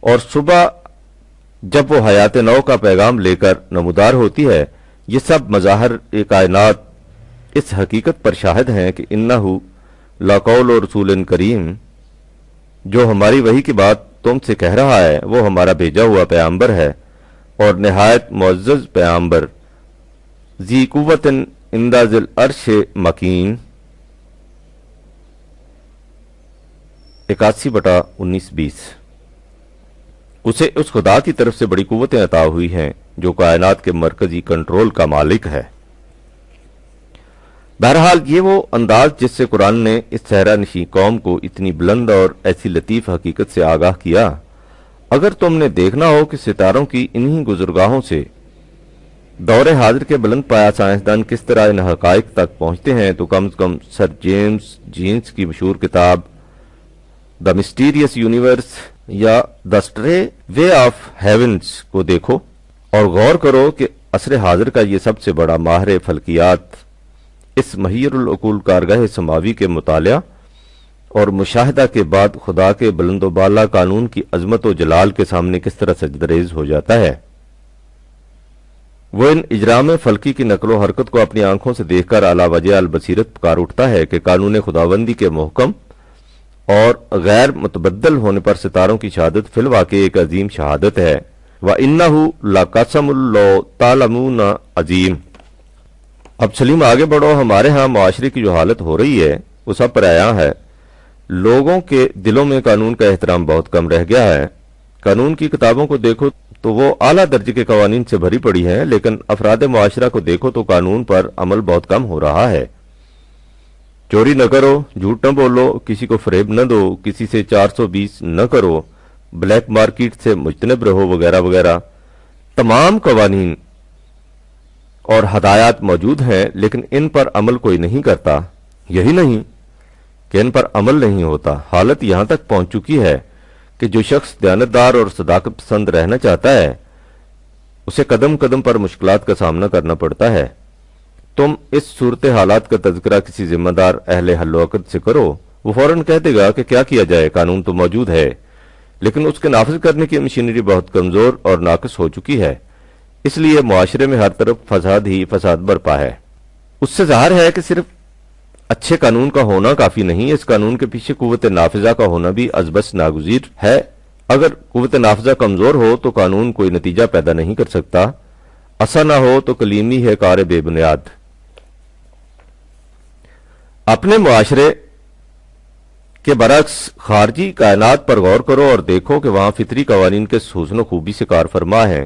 اور صبح جب وہ حیات نو کا پیغام لے کر نمودار ہوتی ہے۔ یہ سب مظاہر کائنات اس حقیقت پر شاہد ہیں کہ انہو لقول رسول کریم، جو ہماری وحی کی بات تم سے کہہ رہا ہے وہ ہمارا بھیجا ہوا پیغمبر ہے اور نہایت معزز پیغمبر، ذی قوت عند ذی العرش مکین 81/19-20۔ اسے اس خدا کی طرف سے بڑی قوتیں عطا ہوئی ہیں جو کائنات کے مرکزی کنٹرول کا مالک ہے۔ بہرحال یہ وہ انداز جس سے قرآن نے اس صحرا نشین قوم کو اتنی بلند اور ایسی لطیف حقیقت سے آگاہ کیا۔ اگر تم نے دیکھنا ہو کہ ستاروں کی انہی گزرگاہوں سے دور حاضر کے بلند پایا سائنسدان کس طرح ان حقائق تک پہنچتے ہیں تو کم از کم سر جیمز جینس کی مشہور کتاب دا مسٹیریس یونیورس یا دا اسٹرے وے آف ہیونز کو دیکھو اور غور کرو کہ عصر حاضر کا یہ سب سے بڑا ماہر فلکیات اس محیر العقول کارگاہ سماوی کے مطالعہ اور مشاہدہ کے بعد خدا کے بلند و بالا قانون کی عظمت و جلال کے سامنے کس طرح سجدریز ہو جاتا ہے۔ وہ ان اجرام فلکی کی نقل و حرکت کو اپنی آنکھوں سے دیکھ کر اعلی وجہ البصیرت پکار اٹھتا ہے کہ قانون خداوندی کے محکم اور غیر متبدل ہونے پر ستاروں کی شہادت فی الواقع ایک عظیم شہادت ہے۔ وَإِنَّهُ لَقَسَمٌ لَوْ تَعْلَمُونَ عظیم۔ اب سلیم آگے بڑھو، ہمارے ہاں معاشرے کی جو حالت ہو رہی ہے وہ سب پر عیاں ہے۔ لوگوں کے دلوں میں قانون کا احترام بہت کم رہ گیا ہے۔ قانون کی کتابوں کو دیکھو تو وہ اعلیٰ درجے کے قوانین سے بھری پڑی ہیں، لیکن افراد معاشرہ کو دیکھو تو قانون پر عمل بہت کم ہو رہا ہے۔ چوری نہ کرو، جھوٹ نہ بولو، کسی کو فریب نہ دو، کسی سے 420 نہ کرو، بلیک مارکیٹ سے مجتنب رہو، وغیرہ وغیرہ۔ تمام قوانین اور ہدایات موجود ہیں لیکن ان پر عمل کوئی نہیں کرتا۔ یہی نہیں کہ ان پر عمل نہیں ہوتا، حالت یہاں تک پہنچ چکی ہے کہ جو شخص دیانتدار اور صداقت پسند رہنا چاہتا ہے اسے قدم قدم پر مشکلات کا سامنا کرنا پڑتا ہے۔ تم اس صورت حالات کا تذکرہ کسی ذمہ دار اہل حل و عقد سے کرو، وہ فوراً کہہ دے گا کہ کیا کیا جائے، قانون تو موجود ہے لیکن اس کے نافذ کرنے کی مشینری بہت کمزور اور ناقص ہو چکی ہے، اس لیے معاشرے میں ہر طرف فساد ہی فساد برپا ہے۔ اس سے ظاہر ہے کہ صرف اچھے قانون کا ہونا کافی نہیں، اس قانون کے پیچھے قوت نافذہ کا ہونا بھی ازبس ناگزیر ہے۔ اگر قوت نافذہ کمزور ہو تو قانون کوئی نتیجہ پیدا نہیں کر سکتا، اثر نہ ہو تو کلیمی ہے کار بے بنیاد۔ اپنے معاشرے کے برعکس خارجی کائنات پر غور کرو اور دیکھو کہ وہاں فطری قوانین کے حسن و خوبی سے کار فرما ہیں۔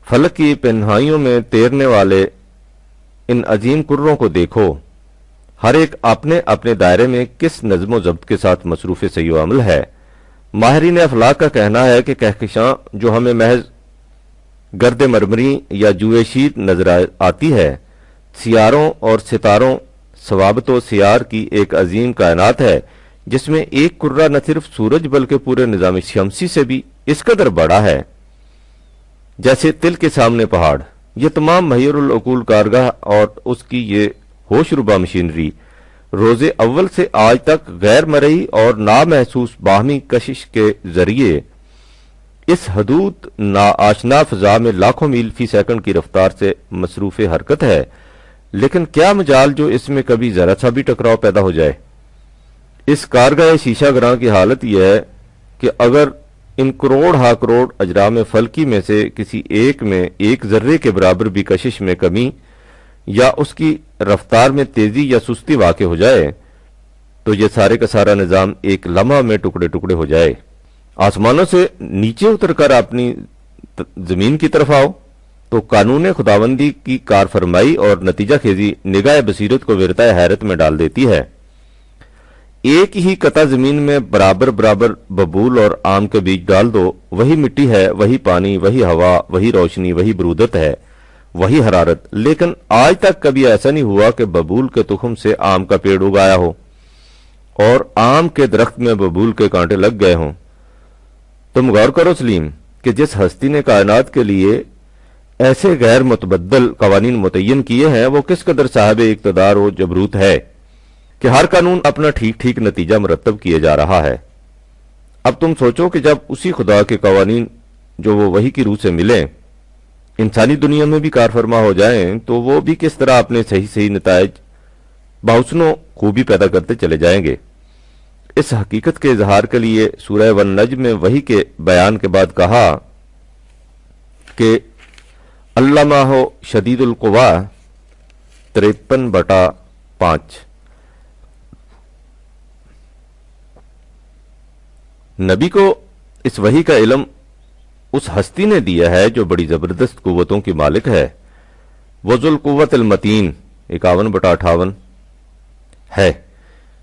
فلک کی پنہائیوں میں تیرنے والے ان عظیم کروں کو دیکھو، ہر ایک اپنے اپنے دائرے میں کس نظم و ضبط کے ساتھ مصروف سی و عمل ہے۔ ماہرین افلاک کا کہنا ہے کہ کہکشاں جو ہمیں محض گرد مرمری یا جوئے شیر نظر آتی ہے، سیاروں اور ستاروں ثوابت و سیار کی ایک عظیم کائنات ہے، جس میں ایک کرہ نہ صرف سورج بلکہ پورے نظام شمسی سے بھی اس قدر بڑا ہے جیسے تل کے سامنے پہاڑ۔ یہ تمام محیر العقول کارگاہ اور اس کی یہ ہوش ربا مشینری روز اول سے آج تک غیر مرئی اور نامحسوس باہمی کشش کے ذریعے اس حدود ناآشنا فضا میں لاکھوں میل فی سیکنڈ کی رفتار سے مصروف حرکت ہے، لیکن کیا مجال جو اس میں کبھی ذرا سا بھی ٹکراؤ پیدا ہو جائے۔ اس کارگاہ شیشہ گراں کی حالت یہ ہے کہ اگر ان کروڑ ہا کروڑ اجرام فلکی میں سے کسی ایک میں ایک ذرے کے برابر بھی کشش میں کمی یا اس کی رفتار میں تیزی یا سستی واقع ہو جائے تو یہ سارے کا سارا نظام ایک لمحہ میں ٹکڑے ٹکڑے ہو جائے۔ آسمانوں سے نیچے اتر کر اپنی زمین کی طرف آؤ تو قانون خداوندی کی کار فرمائی اور نتیجہ خیزی نگاہ بصیرت کو ورطۂ حیرت میں ڈال دیتی ہے۔ ایک ہی قطع زمین میں برابر برابر ببول اور آم کے بیج ڈال دو، وہی مٹی ہے، وہی پانی، وہی ہوا، وہی روشنی، وہی برودت ہے، وہی حرارت، لیکن آج تک کبھی ایسا نہیں ہوا کہ ببول کے تخم سے آم کا پیڑ اگایا ہو اور آم کے درخت میں ببول کے کانٹے لگ گئے ہوں۔ تم غور کرو سلیم کہ جس ہستی نے کائنات کے لیے ایسے غیر متبدل قوانین متعین کیے ہیں وہ کس قدر صاحب اقتدار و جبروت ہے کہ ہر قانون اپنا ٹھیک ٹھیک نتیجہ مرتب کیے جا رہا ہے۔ اب تم سوچو کہ جب اسی خدا کے قوانین جو وہ وحی کی روح سے ملیں انسانی دنیا میں بھی کار فرما ہو جائیں تو وہ بھی کس طرح اپنے صحیح صحیح نتائج بحسن و خوبی پیدا کرتے چلے جائیں گے۔ اس حقیقت کے اظہار کے لیے سورہ والنجم میں وحی کے بیان کے بعد کہا کہ علمہ شدید القوی 53/5۔ نبی کو اس وحی کا علم اس ہستی نے دیا ہے جو بڑی زبردست قوتوں کی مالک ہے، وہ ذو القوت المتین 51/58 ہے۔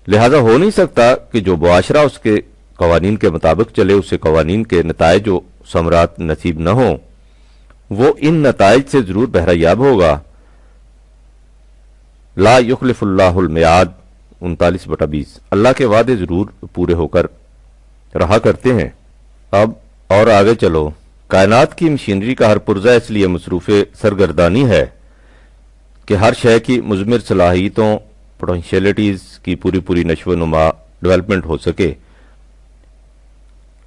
لہذا ہو نہیں سکتا کہ جو معاشرہ اس کے قوانین کے مطابق چلے اسے قوانین کے نتائج و ثمرات نصیب نہ ہوں، وہ ان نتائج سے ضرور بہرہ یاب ہوگا۔ لا یخلف اللہ المیعاد 39/20۔ اللہ کے وعدے ضرور پورے ہو کر رہا کرتے ہیں۔ اب اور آگے چلو۔ کائنات کی مشینری کا ہر پرزہ اس لیے مصروف سرگردانی ہے کہ ہر شے کی مضمر صلاحیتوں پوٹینشیلٹیز کی پوری نشو و نما ڈیولپمنٹ ہو سکے۔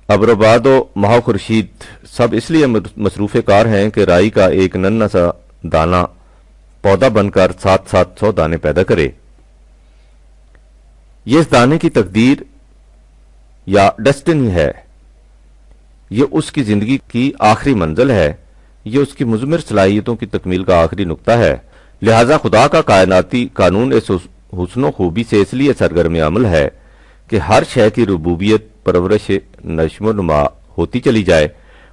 ابرباد و ماہ خورشید سب اس لیے مصروف کار ہیں کہ رائی کا ایک ننھا سا دانہ پودا بن کر 700 دانے پیدا کرے۔ یہ اس دانے کی تقدیر یا ڈیسٹنی ہے، یہ اس کی زندگی کی آخری منزل ہے، یہ اس کی مضمر صلاحیتوں کی تکمیل کا آخری نقطہ ہے۔ لہذا خدا کا کائناتی قانون اس حسن و خوبی سے اس لیے سرگرم عمل ہے کہ ہر شے کی ربوبیت پرورش نشو و نما ہوتی چلی جائے،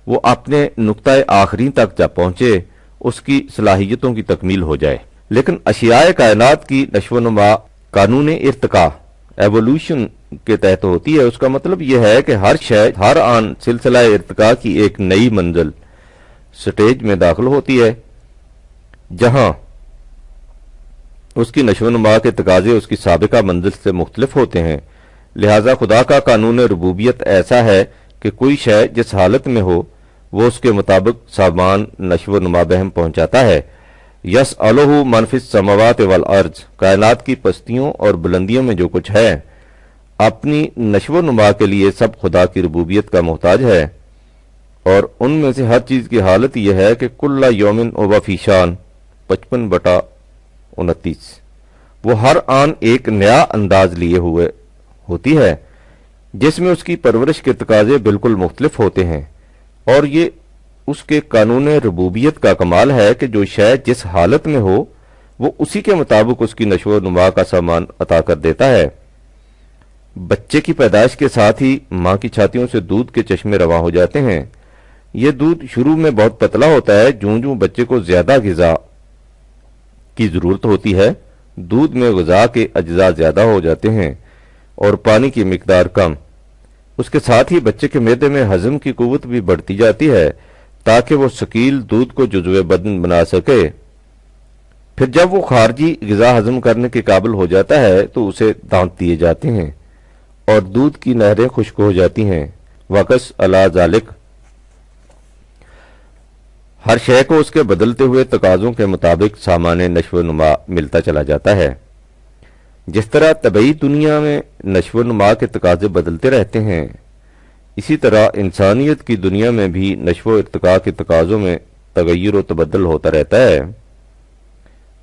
وہ اپنے نقطہ آخری تک جب پہنچے اس کی صلاحیتوں کی تکمیل ہو جائے۔ لیکن اشیاء کائنات کی نشو و نما قانون ارتقاء ایوولوشن کے تحت ہوتی ہے۔ اس کا مطلب یہ ہے کہ ہر شے ہر آن سلسلہ ارتقاء کی ایک نئی منزل سٹیج میں داخل ہوتی ہے جہاں اس کی نشو و نما کے تقاضے اس کی سابقہ منزل سے مختلف ہوتے ہیں۔ لہذا خدا کا قانون ربوبیت ایسا ہے کہ کوئی شے جس حالت میں ہو وہ اس کے مطابق سامان نشو و نما بہم پہنچاتا ہے۔ یسألہ من فی السماوات والارض، کائنات کی پستیوں اور بلندیوں میں جو کچھ ہے اپنی نشو و نما کے لیے سب خدا کی ربوبیت کا محتاج ہے، اور ان میں سے ہر چیز کی حالت یہ ہے کہ کل یومن هو فی شان 55/29، وہ ہر آن ایک نیا انداز لیے ہوئے ہوتی ہے۔ جس میں اس کی پرورش کے تقاضے بالکل مختلف ہوتے ہیں، اور یہ اس کے قانون ربوبیت کا کمال ہے کہ جو شے جس حالت میں ہو وہ اسی کے مطابق اس کی نشو و نما کا سامان عطا کر دیتا ہے۔ بچے کی پیدائش کے ساتھ ہی ماں کی چھاتیوں سے دودھ کے چشمے رواں ہو جاتے ہیں۔ یہ دودھ شروع میں بہت پتلا ہوتا ہے، جوں جوں بچے کو زیادہ غذا کی ضرورت ہوتی ہے دودھ میں غذا کے اجزاء زیادہ ہو جاتے ہیں اور پانی کی مقدار کم۔ اس کے ساتھ ہی بچے کے معدے میں ہضم کی قوت بھی بڑھتی جاتی ہے تاکہ وہ ثقیل دودھ کو جزو بدن بنا سکے۔ پھر جب وہ خارجی غذا ہضم کرنے کے قابل ہو جاتا ہے تو اسے دانت دیے جاتے ہیں اور دودھ کی نہریں خشک ہو جاتی ہیں۔ وقس علی ذالک، ہر شے کو اس کے بدلتے ہوئے تقاضوں کے مطابق سامان نشو و نما ملتا چلا جاتا ہے۔ جس طرح طبعی دنیا میں نشو و نما کے تقاضے بدلتے رہتے ہیں، اسی طرح انسانیت کی دنیا میں بھی نشو و ارتقاء کے تقاضوں میں تغیر و تبدل ہوتا رہتا ہے۔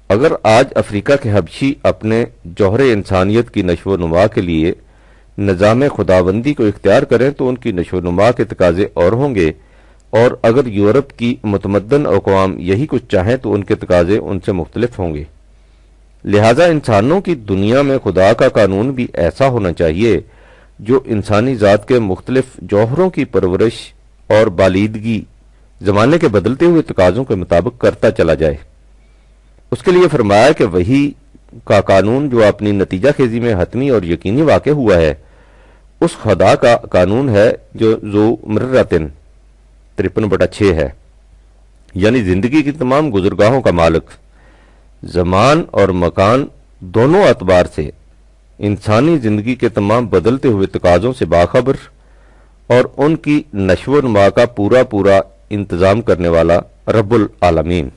اگر آج افریقہ کے حبشی اپنے جوہر انسانیت کی نشو و نما کے لیے نظام خداوندی کو اختیار کریں تو ان کی نشو و نما کے تقاضے اور ہوں گے، اور اگر یورپ کی متمدن اقوام یہی کچھ چاہیں تو ان کے تقاضے ان سے مختلف ہوں گے۔ لہذا انسانوں کی دنیا میں خدا کا قانون بھی ایسا ہونا چاہیے جو انسانی ذات کے مختلف جوہروں کی پرورش اور بالیدگی زمانے کے بدلتے ہوئے تقاضوں کے مطابق کرتا چلا جائے۔ اس کے لیے فرمایا کہ وہی کا قانون جو اپنی نتیجہ خیزی میں حتمی اور یقینی واقع ہوا ہے، اس خدا کا قانون ہے جو ذو مرتن 53/6 ہے، یعنی زندگی کی تمام گزرگاہوں کا مالک، زمان اور مکان دونوں اعتبار سے انسانی زندگی کے تمام بدلتے ہوئے تقاضوں سے باخبر اور ان کی نشو و نما کا پورا انتظام کرنے والا رب العالمین۔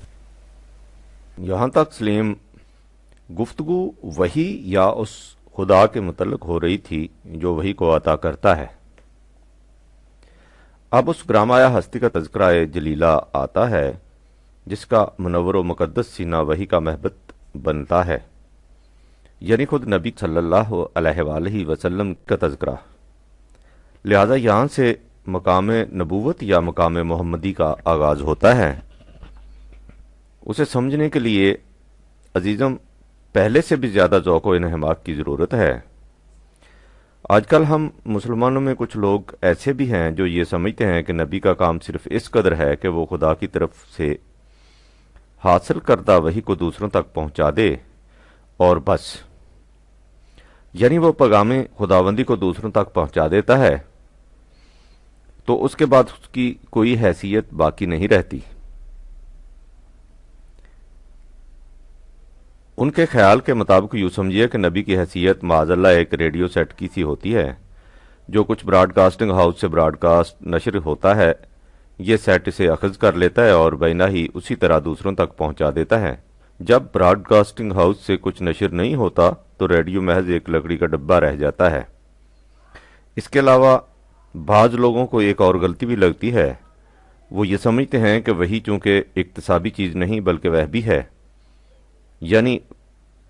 یہاں تک سلیم گفتگو وحی یا اس خدا کے متعلق ہو رہی تھی جو وحی کو عطا کرتا ہے۔ اب اس گرامایا ہستی کا تذکرہ جلیلہ آتا ہے جس کا منور و مقدس سینہ وحی کا محبت بنتا ہے، یعنی خود نبی صلی اللہ علیہ وآلہ وسلم کا تذکرہ۔ لہذا یہاں سے مقام نبوت یا مقام محمدی کا آغاز ہوتا ہے۔ اسے سمجھنے کے لیے عزیزم پہلے سے بھی زیادہ ذوق و انہماک کی ضرورت ہے۔ آج کل ہم مسلمانوں میں کچھ لوگ ایسے بھی ہیں جو یہ سمجھتے ہیں کہ نبی کا کام صرف اس قدر ہے کہ وہ خدا کی طرف سے حاصل کردہ وحی کو دوسروں تک پہنچا دے اور بس، یعنی وہ پیغام خداوندی کو دوسروں تک پہنچا دیتا ہے تو اس کے بعد اس کی کوئی حیثیت باقی نہیں رہتی۔ ان کے خیال کے مطابق یوں سمجھیے کہ نبی کی حیثیت معاذ اللہ ایک ریڈیو سیٹ کی سی ہوتی ہے جو کچھ براڈ کاسٹنگ ہاؤس سے براڈ کاسٹ نشر ہوتا ہے، یہ سیٹ اسے اخذ کر لیتا ہے اور بینا ہی اسی طرح دوسروں تک پہنچا دیتا ہے۔ جب براڈ کاسٹنگ ہاؤس سے کچھ نشر نہیں ہوتا تو ریڈیو محض ایک لکڑی کا ڈبہ رہ جاتا ہے۔ اس کے علاوہ بعض لوگوں کو ایک اور غلطی بھی لگتی ہے، وہ یہ سمجھتے ہیں کہ وحی چونکہ اکتسابی چیز نہیں بلکہ وحبی ہے، یعنی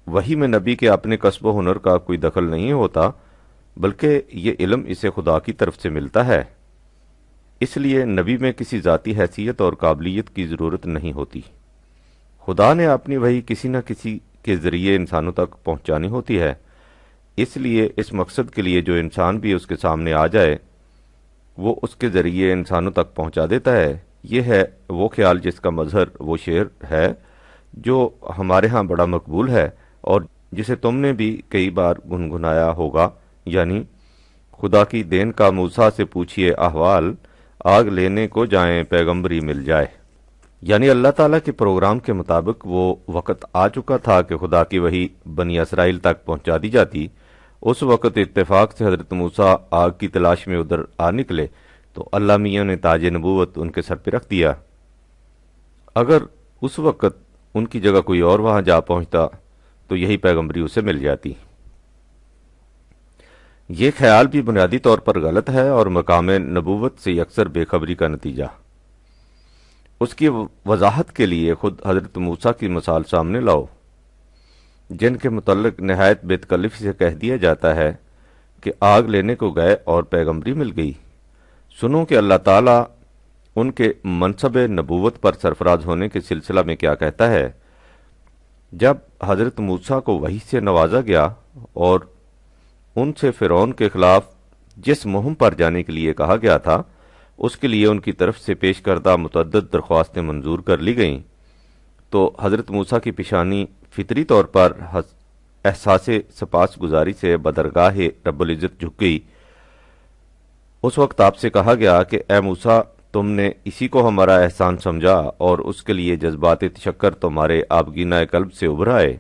وحی میں نبی کے اپنے کسب و ہنر کا کوئی دخل نہیں ہوتا بلکہ یہ علم اسے خدا کی طرف سے ملتا ہے، اس لیے نبی میں کسی ذاتی حیثیت اور قابلیت کی ضرورت نہیں ہوتی۔ خدا نے اپنی وحی کسی نہ کسی کے ذریعے انسانوں تک پہنچانی ہوتی ہے، اس لیے اس مقصد کے لیے جو انسان بھی اس کے سامنے آ جائے وہ اس کے ذریعے انسانوں تک پہنچا دیتا ہے۔ یہ ہے وہ خیال جس کا مظہر وہ شعر ہے جو ہمارے ہاں بڑا مقبول ہے اور جسے تم نے بھی کئی بار گنگنایا ہوگا، یعنی خدا کی دین کا موسیٰ سے پوچھئے احوال، آگ لینے کو جائیں پیغمبری مل جائے۔ یعنی اللہ تعالیٰ کے پروگرام کے مطابق وہ وقت آ چکا تھا کہ خدا کی وحی بنی اسرائیل تک پہنچا دی جاتی۔ اس وقت اتفاق سے حضرت موسیٰ آگ کی تلاش میں ادھر آ نکلے تو اللہ میاں نے تاج نبوت ان کے سر پہ رکھ دیا۔ اگر اس وقت ان کی جگہ کوئی اور وہاں جا پہنچتا تو یہی پیغمبری اسے مل جاتی۔ یہ خیال بھی بنیادی طور پر غلط ہے اور مقام نبوت سے اکثر بے خبری کا نتیجہ۔ اس کی وضاحت کے لیے خود حضرت موسیٰ کی مثال سامنے لاؤ، جن کے متعلق نہایت بے تکلفی سے کہہ دیا جاتا ہے کہ آگ لینے کو گئے اور پیغمبری مل گئی۔ سنو کہ اللہ تعالیٰ ان کے منصب نبوت پر سرفراز ہونے کے سلسلہ میں کیا کہتا ہے۔ جب حضرت موسیٰ کو وحی سے نوازا گیا اور ان سے فرعون کے خلاف جس مہم پر جانے کے لیے کہا گیا تھا اس کے لیے ان کی طرف سے پیش کردہ متعدد درخواستیں منظور کر لی گئیں، تو حضرت موسیٰ کی پیشانی فطری طور پر احساس سپاس گزاری سے بدرگاہ رب العزت جھک گئی۔ اس وقت آپ سے کہا گیا کہ اے موسیٰ، تم نے اسی کو ہمارا احسان سمجھا اور اس کے لیے جذبات تشکر تمہارے آبگینہ قلب سے ابھر آئے۔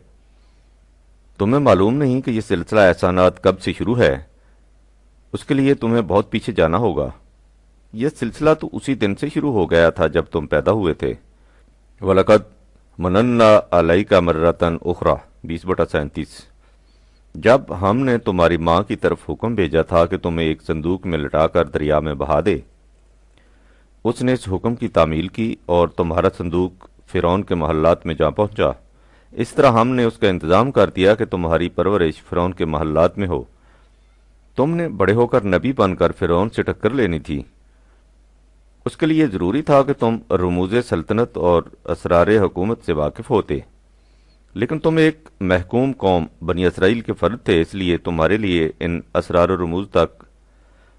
تمہیں معلوم نہیں کہ یہ سلسلہ احسانات کب سے شروع ہے؟ اس کے لیے تمہیں بہت پیچھے جانا ہوگا۔ یہ سلسلہ تو اسی دن سے شروع ہو گیا تھا جب تم پیدا ہوئے تھے۔ وَلَقَدْ مَنَنَّا عَلَيْكَ مَرَّةً أُخْرَى 20/37۔ جب ہم نے تمہاری ماں کی طرف حکم بھیجا تھا کہ تمہیں ایک صندوق میں لٹا کر دریا میں بہا دے، اس نے اس حکم کی تعمیل کی اور تمہارا صندوق فرعون کے محلات میں جا پہنچا۔ اس طرح ہم نے اس کا انتظام کر دیا کہ تمہاری پرورش فرعون کے محلات میں ہو۔ تم نے بڑے ہو کر نبی بن کر فرعون سے ٹکر لینی تھی۔ اس کے لیے ضروری تھا کہ تم رموز سلطنت اور اسرار حکومت سے واقف ہوتے، لیکن تم ایک محکوم قوم بنی اسرائیل کے فرد تھے، اس لیے تمہارے لیے ان اسرار و رموز تک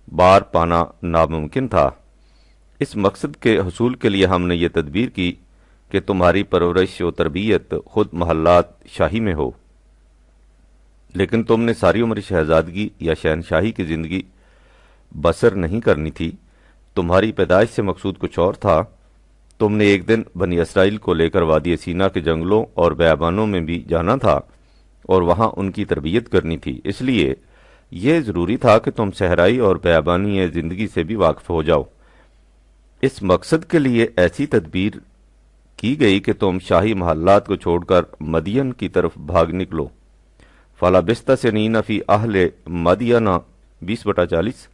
بار پانا ناممکن تھا۔ اس مقصد کے حصول کے لیے ہم نے یہ تدبیر کی کہ تمہاری پرورش و تربیت خود محلات شاہی میں ہو، لیکن تم نے ساری عمر شہزادگی یا شہنشاہی کی زندگی بسر نہیں کرنی تھی۔ تمہاری پیدائش سے مقصود کچھ اور تھا۔ تم نے ایک دن بنی اسرائیل کو لے کر وادی سینا کے جنگلوں اور بیابانوں میں بھی جانا تھا اور وہاں ان کی تربیت کرنی تھی، اس لیے یہ ضروری تھا کہ تم صحرائی اور بیابانی زندگی سے بھی واقف ہو جاؤ۔ اس مقصد کے لیے ایسی تدبیر کی گئی کہ تم شاہی محلات کو چھوڑ کر مدین کی طرف بھاگ نکلو۔ فَلَبِثْتَ سِنِينَ فِي أَهْلِ مَدْيَنَ 20/40۔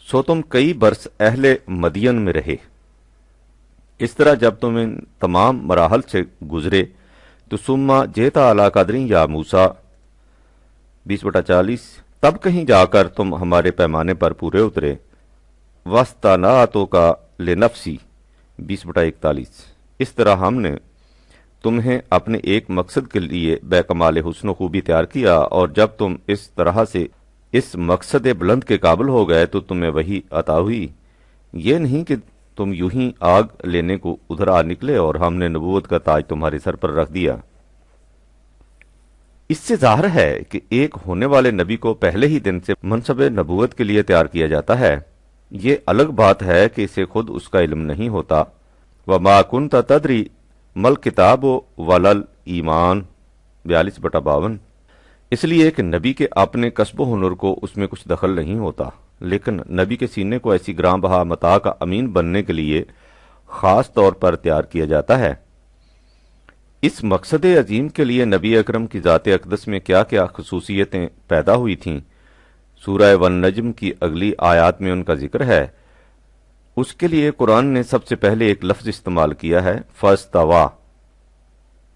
سو تم کئی برس اہل مدین میں رہے۔ اس طرح جب تم ان تمام مراحل سے گزرے تو ثم جئت علی قدر یا موسیٰ 20/40، تب کہیں جا کر تم ہمارے پیمانے پر پورے اترے۔ وَاسْتَنَعْتُكَ لِنَفْسِي 20/41۔ اس طرح ہم نے تمہیں اپنے ایک مقصد کے لیے بے کمال حسن و خوبی تیار کیا، اور جب تم اس طرح سے اس مقصد بلند کے قابل ہو گئے تو تمہیں وحی عطا ہوئی۔ یہ نہیں کہ تم یوں ہی آگ لینے کو ادھر آ نکلے اور ہم نے نبوت کا تاج تمہارے سر پر رکھ دیا۔ اس سے ظاہر ہے کہ ایک ہونے والے نبی کو پہلے ہی دن سے منصب نبوت کے لیے تیار کیا جاتا ہے۔ یہ الگ بات ہے کہ اسے خود اس کا علم نہیں ہوتا۔ وَمَا كُنْتَ تَدْرِي مَا الْكِتَابُ وَلَا الْإِيمَانُ 42/52۔ اس لیے کہ نبی کے اپنے کسب و ہنر کو اس میں کچھ دخل نہیں ہوتا، لیکن نبی کے سینے کو ایسی گراں بہا متاع کا امین بننے کے لیے خاص طور پر تیار کیا جاتا ہے۔ اس مقصد عظیم کے لیے نبی اکرم کی ذات اقدس میں کیا کیا خصوصیتیں پیدا ہوئی تھیں، سورہ والنجم کی اگلی آیات میں ان کا ذکر ہے۔ اس کے لیے قرآن نے سب سے پہلے ایک لفظ استعمال کیا ہے، فاستویٰ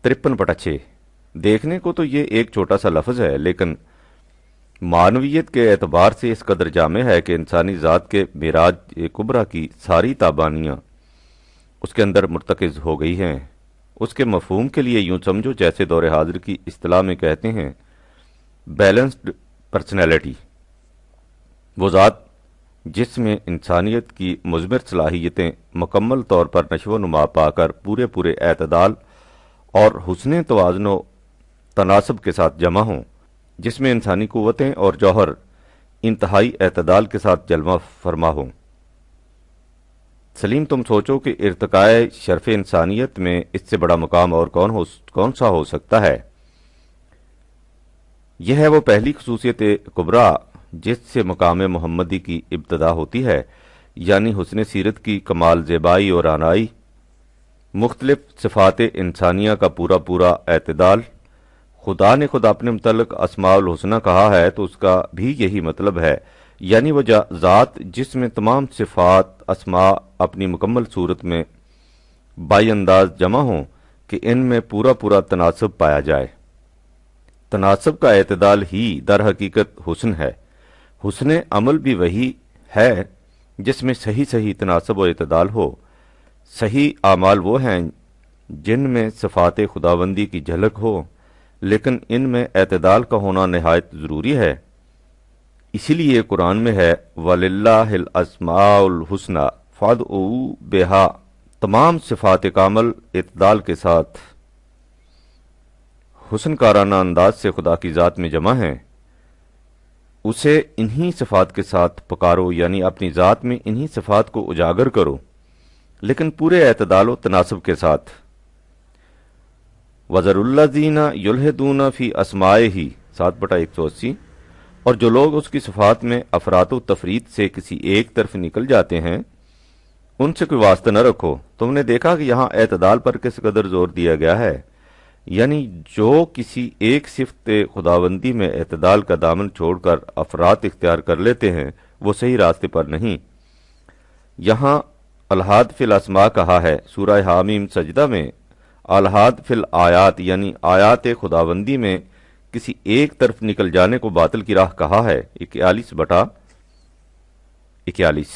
53/6۔ دیکھنے کو تو یہ ایک چھوٹا سا لفظ ہے، لیکن معنویت کے اعتبار سے اس قدر جامع ہے کہ انسانی ذات کے معراج کبریٰ کی ساری تابانیاں اس کے اندر مرتکز ہو گئی ہیں۔ اس کے مفہوم کے لیے یوں سمجھو جیسے دور حاضر کی اصطلاح میں کہتے ہیں بیلنسڈ پرسنالٹی، وہ ذات جس میں انسانیت کی مضمر صلاحیتیں مکمل طور پر نشو و نما پا کر پورے اعتدال اور حسن توازن و تناسب کے ساتھ جمع ہوں، جس میں انسانی قوتیں اور جوہر انتہائی اعتدال کے ساتھ جلوہ فرما ہوں۔ سلیم تم سوچو کہ ارتقاء شرف انسانیت میں اس سے بڑا مقام اور کون سا ہو سکتا ہے۔ یہ ہے وہ پہلی خصوصیت کبریٰ جس سے مقام محمدی کی ابتدا ہوتی ہے، یعنی حسن سیرت کی کمال زیبائی اور آنائی، مختلف صفات انسانیہ کا پورا اعتدال۔ خدا نے خود اپنے متعلق اسماء الحسنہ کہا ہے تو اس کا بھی یہی مطلب ہے، یعنی وہ ذات جس میں تمام صفات اسماء اپنی مکمل صورت میں بائی انداز جمع ہوں کہ ان میں پورا تناسب پایا جائے۔ تناسب کا اعتدال ہی در حقیقت حسن ہے۔ حسن عمل بھی وہی ہے جس میں صحیح صحیح تناسب و اعتدال ہو۔ صحیح اعمال وہ ہیں جن میں صفات خداوندی کی جھلک ہو، لیکن ان میں اعتدال کا ہونا نہایت ضروری ہے۔ اسی لیے قرآن میں ہے وَلِلَّهِ الْأَسْمَاءُ الْحُسْنَى فَادْعُوهُ بِهَا، تمام صفات کامل اعتدال کے ساتھ حسن کارانہ انداز سے خدا کی ذات میں جمع ہیں، اسے انہی صفات کے ساتھ پکارو، یعنی اپنی ذات میں انہی صفات کو اجاگر کرو، لیکن پورے اعتدال و تناسب کے ساتھ۔ وَذَرُوا الَّذِينَ يُلْحِدُونَ فِي أَسْمَائِهِ 7/180، اور جو لوگ اس کی صفات میں افراط و تفرید سے کسی ایک طرف نکل جاتے ہیں ان سے کوئی واسطہ نہ رکھو۔ تم نے دیکھا کہ یہاں اعتدال پر کس قدر زور دیا گیا ہے، یعنی جو کسی ایک صفت خداوندی میں اعتدال کا دامن چھوڑ کر افراط اختیار کر لیتے ہیں وہ صحیح راستے پر نہیں۔ یہاں الحاد فی الاسماء کہا ہے، سورہ حامیم سجدہ میں الحاد فی الآیات یعنی آیات خداوندی میں کسی ایک طرف نکل جانے کو باطل کی راہ کہا ہے، 41/41۔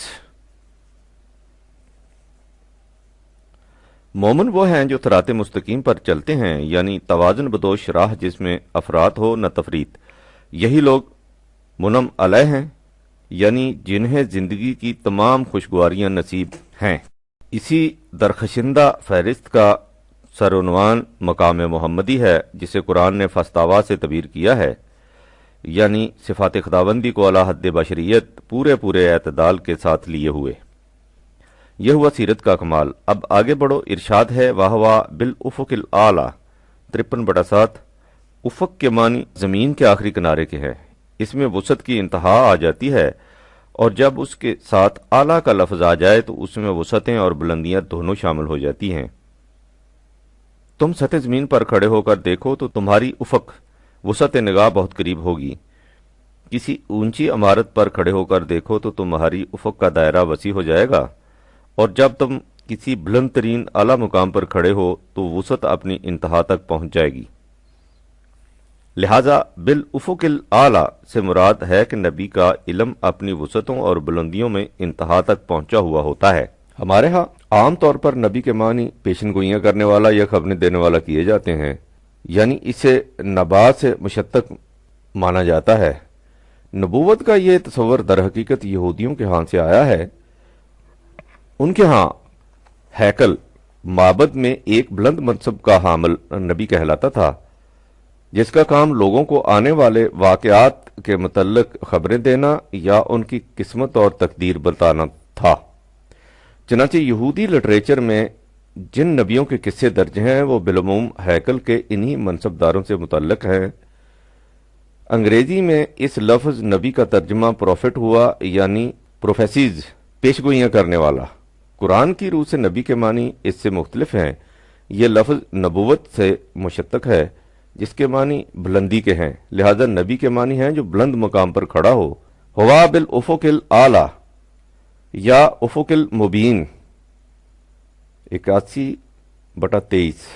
مومن وہ ہیں جو صراط مستقیم پر چلتے ہیں، یعنی توازن بدوش راہ جس میں افراط ہو نہ تفریط۔ یہی لوگ منعم علیہ ہیں، یعنی جنہیں زندگی کی تمام خوشگواریاں نصیب ہیں۔ اسی درخشندہ فہرست کا سرعنوان مقام محمدی ہے، جسے قرآن نے فاستاوا سے تعبیر کیا ہے، یعنی صفات خداوندی کو اعلی حد بشریت پورے اعتدال کے ساتھ لیے ہوئے۔ یہ ہوا سیرت کا کمال۔ اب آگے بڑھو، ارشاد ہے وَهُوَ بِالْأُفُقِ الْأَعْلَى 53/7۔ افق کے معنی زمین کے آخری کنارے کے ہے، اس میں وسعت کی انتہا آ جاتی ہے، اور جب اس کے ساتھ اعلیٰ کا لفظ آ جائے تو اس میں وسعتیں اور بلندیاں دونوں شامل ہو جاتی ہیں۔ تم سطح زمین پر کھڑے ہو کر دیکھو تو تمہاری افق وسعت نگاہ بہت قریب ہوگی۔ کسی اونچی عمارت پر کھڑے ہو کر دیکھو تو تمہاری افق کا دائرہ وسیع ہو جائے گا، اور جب تم کسی بلند ترین اعلیٰ مقام پر کھڑے ہو تو وسعت اپنی انتہا تک پہنچ جائے گی۔ لہذا بالافق الاعلی سے مراد ہے کہ نبی کا علم اپنی وسعتوں اور بلندیوں میں انتہا تک پہنچا ہوا ہوتا ہے۔ ہمارے ہاں عام طور پر نبی کے معنی پیشن گوئیاں کرنے والا یا خبریں دینے والا کیے جاتے ہیں، یعنی اسے نبا سے مشتق مانا جاتا ہے۔ نبوت کا یہ تصور در حقیقت یہودیوں کے ہاں سے آیا ہے۔ ان کے ہاں ہیکل معبد میں ایک بلند منصب کا حامل نبی کہلاتا تھا، جس کا کام لوگوں کو آنے والے واقعات کے متعلق خبریں دینا یا ان کی قسمت اور تقدیر بتانا تھا۔ چنانچہ یہودی لٹریچر میں جن نبیوں کے قصے درج ہیں وہ بالعموم ہیکل کے انہی منصبداروں سے متعلق ہیں۔ انگریزی میں اس لفظ نبی کا ترجمہ پروفٹ ہوا، یعنی پروفیسیز، پیشگوئیاں کرنے والا۔ قرآن کی روح سے نبی کے معنی اس سے مختلف ہیں۔ یہ لفظ نبوت سے مشتق ہے، جس کے معنی بلندی کے ہیں، لہذا نبی کے معنی ہیں جو بلند مقام پر کھڑا ہو۔ ہوا بالافق الاعلی یا افق المبین 81/23۔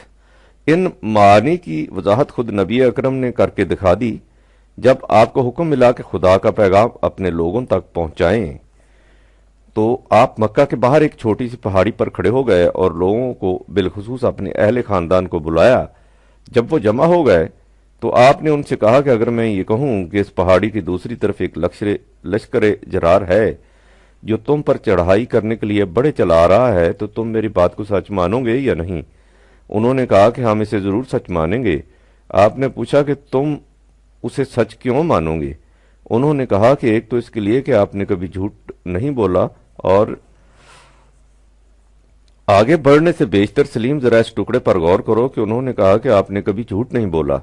ان معانی کی وضاحت خود نبی اکرم نے کر کے دکھا دی جب آپ کو حکم ملا کہ خدا کا پیغام اپنے لوگوں تک پہنچائیں، تو آپ مکہ کے باہر ایک چھوٹی سی پہاڑی پر کھڑے ہو گئے اور لوگوں کو بالخصوص اپنے اہل خاندان کو بلایا۔ جب وہ جمع ہو گئے تو آپ نے ان سے کہا کہ اگر میں یہ کہوں کہ اس پہاڑی کی دوسری طرف ایک لشکر جرار ہے جو تم پر چڑھائی کرنے کے لیے بڑے چلا رہا ہے تو تم میری بات کو سچ مانو گے یا نہیں؟ انہوں نے کہا کہ ہم اسے ضرور سچ مانیں گے۔ آپ نے پوچھا کہ تم اسے سچ کیوں مانو گے؟ انہوں نے کہا کہ ایک تو اس کے لیے کہ آپ نے کبھی جھوٹ نہیں بولا، اور آگے بڑھنے سے بیشتر سلیم ذرا اس ٹکڑے پر غور کرو کہ انہوں نے کہا کہ آپ نے کبھی جھوٹ نہیں بولا۔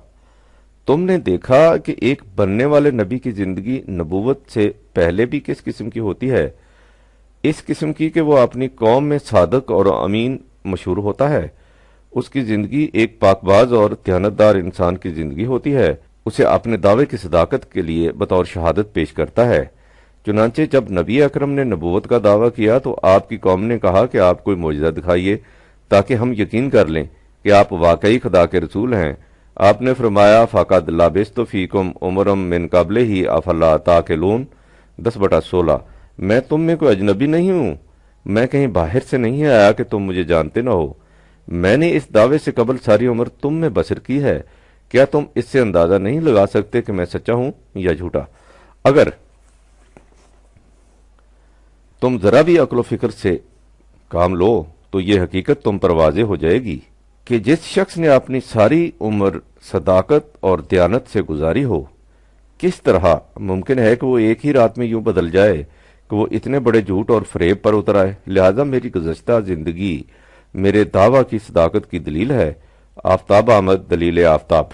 تم نے دیکھا کہ ایک بننے والے نبی کی زندگی نبوت سے پہلے بھی کس قسم کی ہوتی ہے؟ اس قسم کی کہ وہ اپنی قوم میں صادق اور امین مشہور ہوتا ہے۔ اس کی زندگی ایک پاک باز اور دیانتدار انسان کی زندگی ہوتی ہے، اسے اپنے دعوے کی صداقت کے لیے بطور شہادت پیش کرتا ہے۔ چنانچہ جب نبی اکرم نے نبوت کا دعویٰ کیا تو آپ کی قوم نے کہا کہ آپ کوئی معجزہ دکھائیے تاکہ ہم یقین کر لیں کہ آپ واقعی خدا کے رسول ہیں۔ آپ نے فرمایا فَقَدْ لَبِثْتُ فِيكُمْ عُمُرًا مِّن قَبْلِهِ أَفَلَا تَعْقِلُونَ، 10/16 میں تم میں کوئی اجنبی نہیں ہوں، میں کہیں باہر سے نہیں آیا کہ تم مجھے جانتے نہ ہو، میں نے اس دعوے سے قبل ساری عمر تم میں بسر کی ہے، کیا تم اس سے اندازہ نہیں لگا سکتے کہ میں سچا ہوں یا جھوٹا؟ اگر تم ذرا بھی عقل و فکر سے کام لو تو یہ حقیقت تم پر واضح ہو جائے گی کہ جس شخص نے اپنی ساری عمر صداقت اور دیانت سے گزاری ہو، کس طرح ممکن ہے کہ وہ ایک ہی رات میں یوں بدل جائے کہ وہ اتنے بڑے جھوٹ اور فریب پر اتر آئے؟ لہذا میری گزشتہ زندگی میرے دعویٰ کی صداقت کی دلیل ہے۔ آفتاب احمد، دلیل آفتاب۔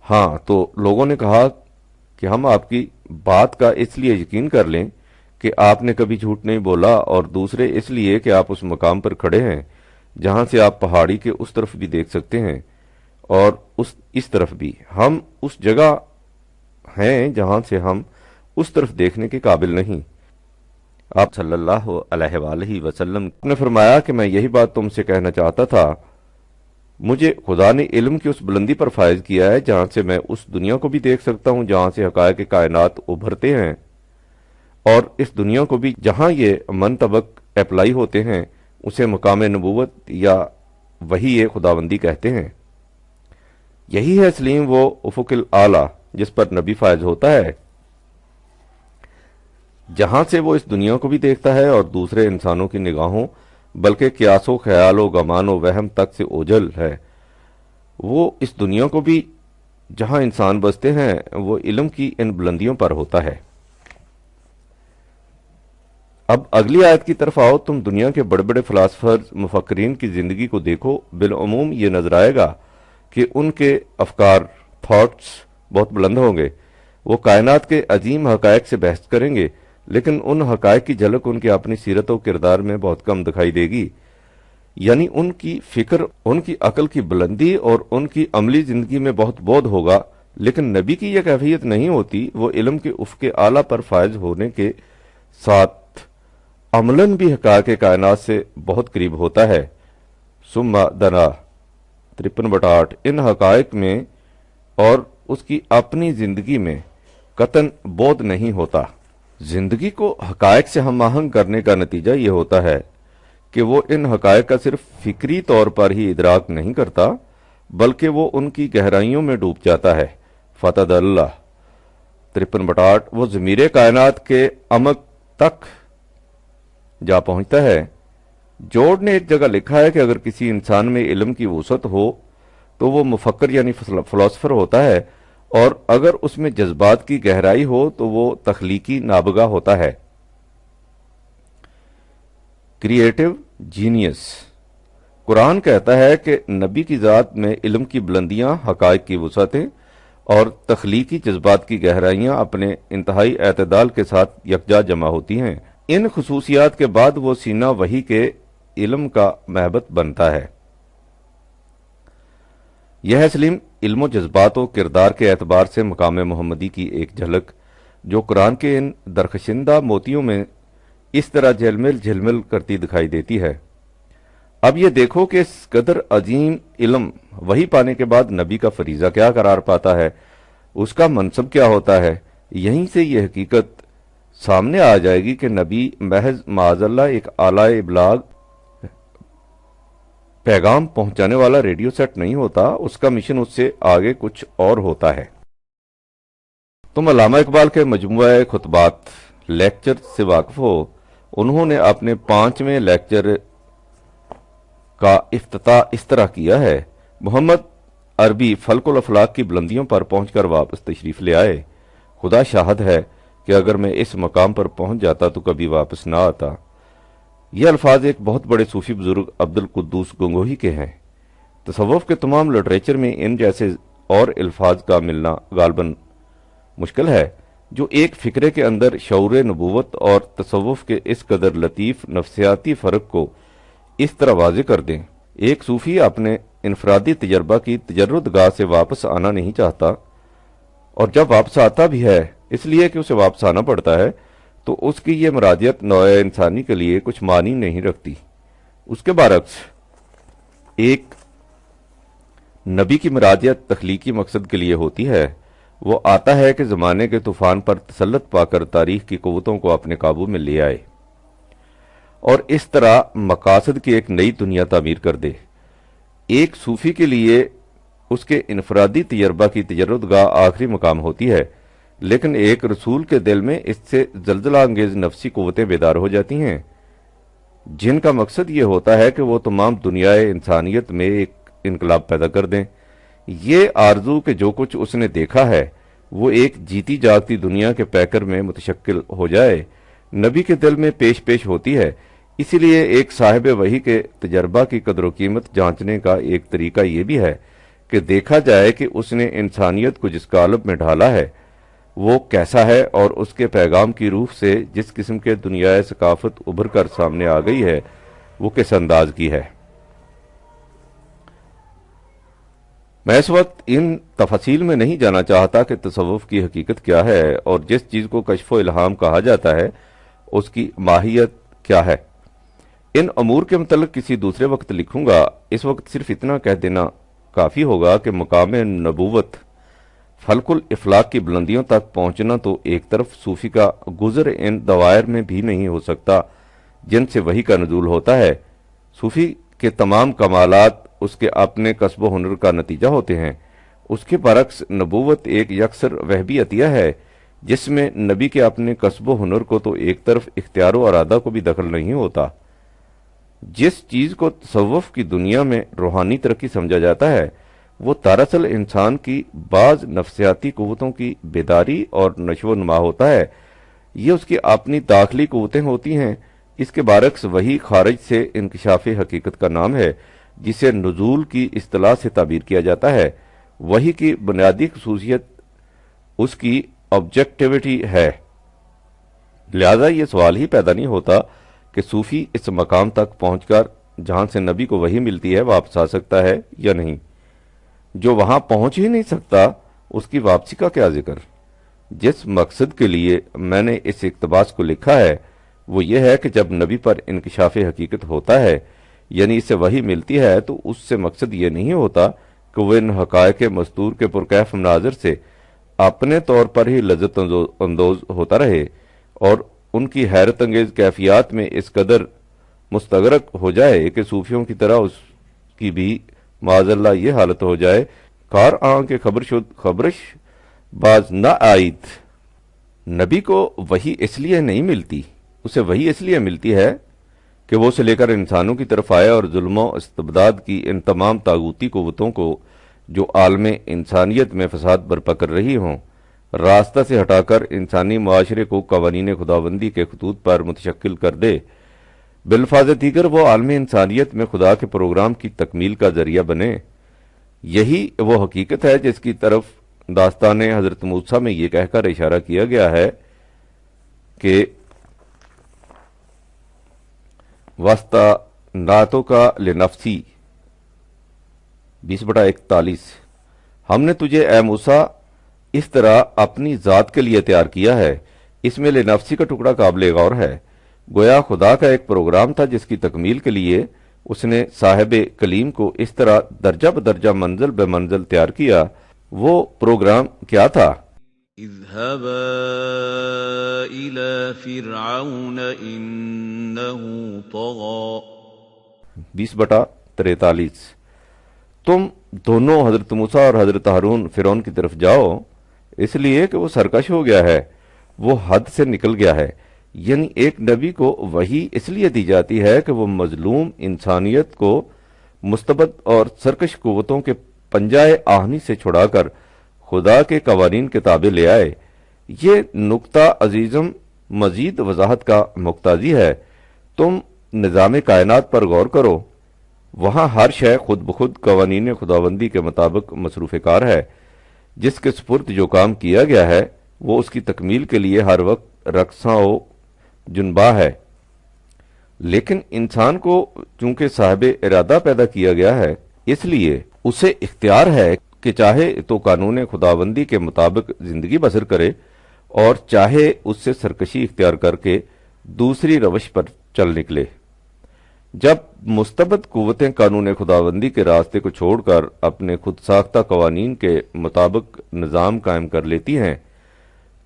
ہاں، تو لوگوں نے کہا کہ ہم آپ کی بات کا اس لیے یقین کر لیں کہ آپ نے کبھی جھوٹ نہیں بولا، اور دوسرے اس لیے کہ آپ اس مقام پر کھڑے ہیں جہاں سے آپ پہاڑی کے اس طرف بھی دیکھ سکتے ہیں اور اس طرف بھی۔ ہم اس جگہ ہیں جہاں سے ہم اس طرف دیکھنے کے قابل نہیں۔ آپ صلی اللہ علیہ وآلہ وسلم نے فرمایا کہ میں یہی بات تم سے کہنا چاہتا تھا، مجھے خدا نے علم کی اس بلندی پر فائز کیا ہے جہاں سے میں اس دنیا کو بھی دیکھ سکتا ہوں جہاں سے حقائق کائنات ابھرتے ہیں، اور اس دنیا کو بھی جہاں یہ منطبق اپلائی ہوتے ہیں، اسے مقام نبوت یا وحی خداوندی کہتے ہیں۔ یہی ہے سلیم وہ افق الاعلی جس پر نبی فائز ہوتا ہے، جہاں سے وہ اس دنیا کو بھی دیکھتا ہے اور دوسرے انسانوں کی نگاہوں بلکہ قیاس و خیال و گمان و وہم تک سے اوجھل ہے۔ وہ اس دنیا کو بھی جہاں انسان بستے ہیں وہ علم کی ان بلندیوں پر ہوتا ہے۔ اب اگلی آیت کی طرف آؤ۔ تم دنیا کے بڑے بڑے فلاسفرز، مفکرین کی زندگی کو دیکھو، بالعموم یہ نظر آئے گا کہ ان کے افکار، تھاٹس بہت بلند ہوں گے۔ وہ کائنات کے عظیم حقائق سے بحث کریں گے، لیکن ان حقائق کی جھلک ان کی اپنی سیرت و کردار میں بہت کم دکھائی دے گی۔ یعنی ان کی فکر، ان کی عقل کی بلندی اور ان کی عملی زندگی میں بہت بود ہوگا، لیکن نبی کی یہ کیفیت نہیں ہوتی۔ وہ علم کے افق اعلیٰ پر فائز ہونے کے ساتھ عملاً بھی حقائق کائنات سے بہت قریب ہوتا ہے۔ ثم دنا 53/8 ان حقائق میں اور اس کی اپنی زندگی میں قطعاً بود نہیں ہوتا۔ زندگی کو حقائق سے ہم آہنگ کرنے کا نتیجہ یہ ہوتا ہے کہ وہ ان حقائق کا صرف فکری طور پر ہی ادراک نہیں کرتا بلکہ وہ ان کی گہرائیوں میں ڈوب جاتا ہے۔ فتد اللہ 53/8 وہ ضمیر کائنات کے عمق تک جا پہنچتا ہے۔ جوڑ نے ایک جگہ لکھا ہے کہ اگر کسی انسان میں علم کی وسعت ہو تو وہ مفکر یعنی فلاسفر ہوتا ہے، اور اگر اس میں جذبات کی گہرائی ہو تو وہ تخلیقی نابغہ ہوتا ہے، کریٹو جینیس۔ قرآن کہتا ہے کہ نبی کی ذات میں علم کی بلندیاں، حقائق کی وسعتیں اور تخلیقی جذبات کی گہرائیاں اپنے انتہائی اعتدال کے ساتھ یکجا جمع ہوتی ہیں۔ ان خصوصیات کے بعد وہ سینہ وحی کے علم کا محبت بنتا ہے۔ یہ ہے سلیم علم و جذبات و کردار کے اعتبار سے مقام محمدی کی ایک جھلک جو قرآن کے ان درخشندہ موتیوں میں اس طرح جھلمل جھلمل کرتی دکھائی دیتی ہے۔ اب یہ دیکھو کہ اس قدر عظیم علم وحی پانے کے بعد نبی کا فریضہ کیا قرار پاتا ہے، اس کا منصب کیا ہوتا ہے۔ یہیں سے یہ حقیقت سامنے آ جائے گی کہ نبی محض معاذ اللہ ایک اعلی ابلاغ پیغام پہنچانے والا ریڈیو سیٹ نہیں ہوتا، اس کا مشن اس سے آگے کچھ اور ہوتا ہے۔ تم علامہ اقبال کے مجموعہ خطبات لیکچر سے واقف ہو۔ انہوں نے اپنے 5ویں لیکچر کا افتتاح اس طرح کیا ہے: محمد عربی فلک الافلاک کی بلندیوں پر پہنچ کر واپس تشریف لے آئے۔ خدا شاہد ہے کہ اگر میں اس مقام پر پہنچ جاتا تو کبھی واپس نہ آتا۔ یہ الفاظ ایک بہت بڑے صوفی بزرگ عبد القدوس گنگوہی کے ہیں۔ تصوف کے تمام لٹریچر میں ان جیسے اور الفاظ کا ملنا غالباً مشکل ہے جو ایک فکرے کے اندر شعور نبوت اور تصوف کے اس قدر لطیف نفسیاتی فرق کو اس طرح واضح کر دیں۔ ایک صوفی اپنے انفرادی تجربہ کی تجرد گاہ سے واپس آنا نہیں چاہتا، اور جب واپس آتا بھی ہے اس لیے کہ اسے واپس آنا پڑتا ہے، تو اس کی یہ مراجعت نوع انسانی کے لیے کچھ معنی نہیں رکھتی۔ اس کے برعکس ایک نبی کی مراجعت تخلیقی مقصد کے لیے ہوتی ہے، وہ آتا ہے کہ زمانے کے طوفان پر تسلط پا کر تاریخ کی قوتوں کو اپنے قابو میں لے آئے اور اس طرح مقاصد کی ایک نئی دنیا تعمیر کر دے۔ ایک صوفی کے لیے اس کے انفرادی تجربہ کی تجرد گاہ آخری مقام ہوتی ہے، لیکن ایک رسول کے دل میں اس سے زلزلہ انگیز نفسی قوتیں بیدار ہو جاتی ہیں، جن کا مقصد یہ ہوتا ہے کہ وہ تمام دنیائے انسانیت میں ایک انقلاب پیدا کر دیں۔ یہ آرزو کہ جو کچھ اس نے دیکھا ہے وہ ایک جیتی جاگتی دنیا کے پیکر میں متشکل ہو جائے، نبی کے دل میں پیش پیش ہوتی ہے۔ اسی لیے ایک صاحب وحی کے تجربہ کی قدر و قیمت جانچنے کا ایک طریقہ یہ بھی ہے کہ دیکھا جائے کہ اس نے انسانیت کو جس قالب میں ڈھالا ہے وہ کیسا ہے، اور اس کے پیغام کی روح سے جس قسم کے دنیائے ثقافت ابھر کر سامنے آ گئی ہے وہ کس انداز کی ہے۔ میں اس وقت ان تفاصیل میں نہیں جانا چاہتا کہ تصوف کی حقیقت کیا ہے اور جس چیز کو کشف و الہام کہا جاتا ہے اس کی ماہیت کیا ہے۔ ان امور کے متعلق کسی دوسرے وقت لکھوں گا۔ اس وقت صرف اتنا کہہ دینا کافی ہوگا کہ مقام نبوت فلک الافلاق کی بلندیوں تک پہنچنا تو ایک طرف صوفی کا گزر ان دوائر میں بھی نہیں ہو سکتا جن سے وحی کا نزول ہوتا ہے۔ صوفی کے تمام کمالات اس کے اپنے کسب و ہنر کا نتیجہ ہوتے ہیں۔ اس کے برعکس نبوت ایک یکسر وہبی عطیہ ہے جس میں نبی کے اپنے کسب و ہنر کو تو ایک طرف اختیار و ارادہ کو بھی دخل نہیں ہوتا۔ جس چیز کو تصوف کی دنیا میں روحانی ترقی سمجھا جاتا ہے وہ دراصل انسان کی بعض نفسیاتی قوتوں کی بیداری اور نشو و نما ہوتا ہے۔ یہ اس کی اپنی داخلی قوتیں ہوتی ہیں۔ اس کے برعکس وحی خارج سے انکشاف حقیقت کا نام ہے جسے نزول کی اصطلاح سے تعبیر کیا جاتا ہے۔ وحی کی بنیادی خصوصیت اس کی آبجیکٹیوٹی ہے، لہذا یہ سوال ہی پیدا نہیں ہوتا کہ صوفی اس مقام تک پہنچ کر جہاں سے نبی کو وحی ملتی ہے واپس آ سکتا ہے یا نہیں۔ جو وہاں پہنچ ہی نہیں سکتا اس کی واپسی کا کیا ذکر۔ جس مقصد کے لیے میں نے اس اقتباس کو لکھا ہے وہ یہ ہے کہ جب نبی پر انکشاف حقیقت ہوتا ہے یعنی اسے وحی ملتی ہے تو اس سے مقصد یہ نہیں ہوتا کہ وہ ان حقائق مستور کے پرکیف مناظر سے اپنے طور پر ہی لذت اندوز ہوتا رہے اور ان کی حیرت انگیز کیفیات میں اس قدر مستغرق ہو جائے کہ صوفیوں کی طرح اس کی بھی معاذ اللہ یہ حالت ہو جائے کار آن کے خبر شد خبرش باز نہ آئیت۔ نبی کو وحی اس لیے نہیں ملتی، اسے وحی اس لیے ملتی ہے کہ وہ اسے لے کر انسانوں کی طرف آئے اور ظلم و استبداد کی ان تمام طاغوتی قوتوں کو جو عالم انسانیت میں فساد برپا کر رہی ہوں راستہ سے ہٹا کر انسانی معاشرے کو قوانین خداوندی کے خطوط پر متشکل کر دے۔ بالفاظ دیگر وہ عالم انسانیت میں خدا کے پروگرام کی تکمیل کا ذریعہ بنے۔ یہی وہ حقیقت ہے جس کی طرف داستان حضرت موسیٰ میں یہ کہہ کر اشارہ کیا گیا ہے کہ واسطہ ناتوں کا لنفسی 20/41 ہم نے تجھے اے موسیٰ اس طرح اپنی ذات کے لیے تیار کیا ہے۔ اس میں لنفسی کا ٹکڑا قابل غور ہے، گویا خدا کا ایک پروگرام تھا جس کی تکمیل کے لیے اس نے صاحب کلیم کو اس طرح درجہ بدرجہ منزل بے منزل تیار کیا۔ وہ پروگرام کیا تھا؟ اذهبا إلى فرعون إنه طغى 20/43 تم دونوں حضرت موسیٰ اور حضرت ہارون فرعون کی طرف جاؤ اس لیے کہ وہ سرکش ہو گیا ہے، وہ حد سے نکل گیا ہے۔ یعنی ایک نبی کو وحی اس لیے دی جاتی ہے کہ وہ مظلوم انسانیت کو مستبد اور سرکش قوتوں کے پنجائے آہنی سے چھڑا کر خدا کے قوانین کے تابع لے آئے۔ یہ نقطہ عزیزم مزید وضاحت کا مقتضی ہے۔ تم نظام کائنات پر غور کرو، وہاں ہر شے خود بخود قوانین خداوندی کے مطابق مصروف کار ہے۔ جس کے سپرد جو کام کیا گیا ہے وہ اس کی تکمیل کے لیے ہر وقت رقصاں و جنبا ہے۔ لیکن انسان کو چونکہ صاحب ارادہ پیدا کیا گیا ہے اس لیے اسے اختیار ہے کہ چاہے تو قانون خداوندی کے مطابق زندگی بسر کرے اور چاہے اس سے سرکشی اختیار کر کے دوسری روش پر چل نکلے۔ جب مستبد قوتیں قانون خداوندی کے راستے کو چھوڑ کر اپنے خود ساختہ قوانین کے مطابق نظام قائم کر لیتی ہیں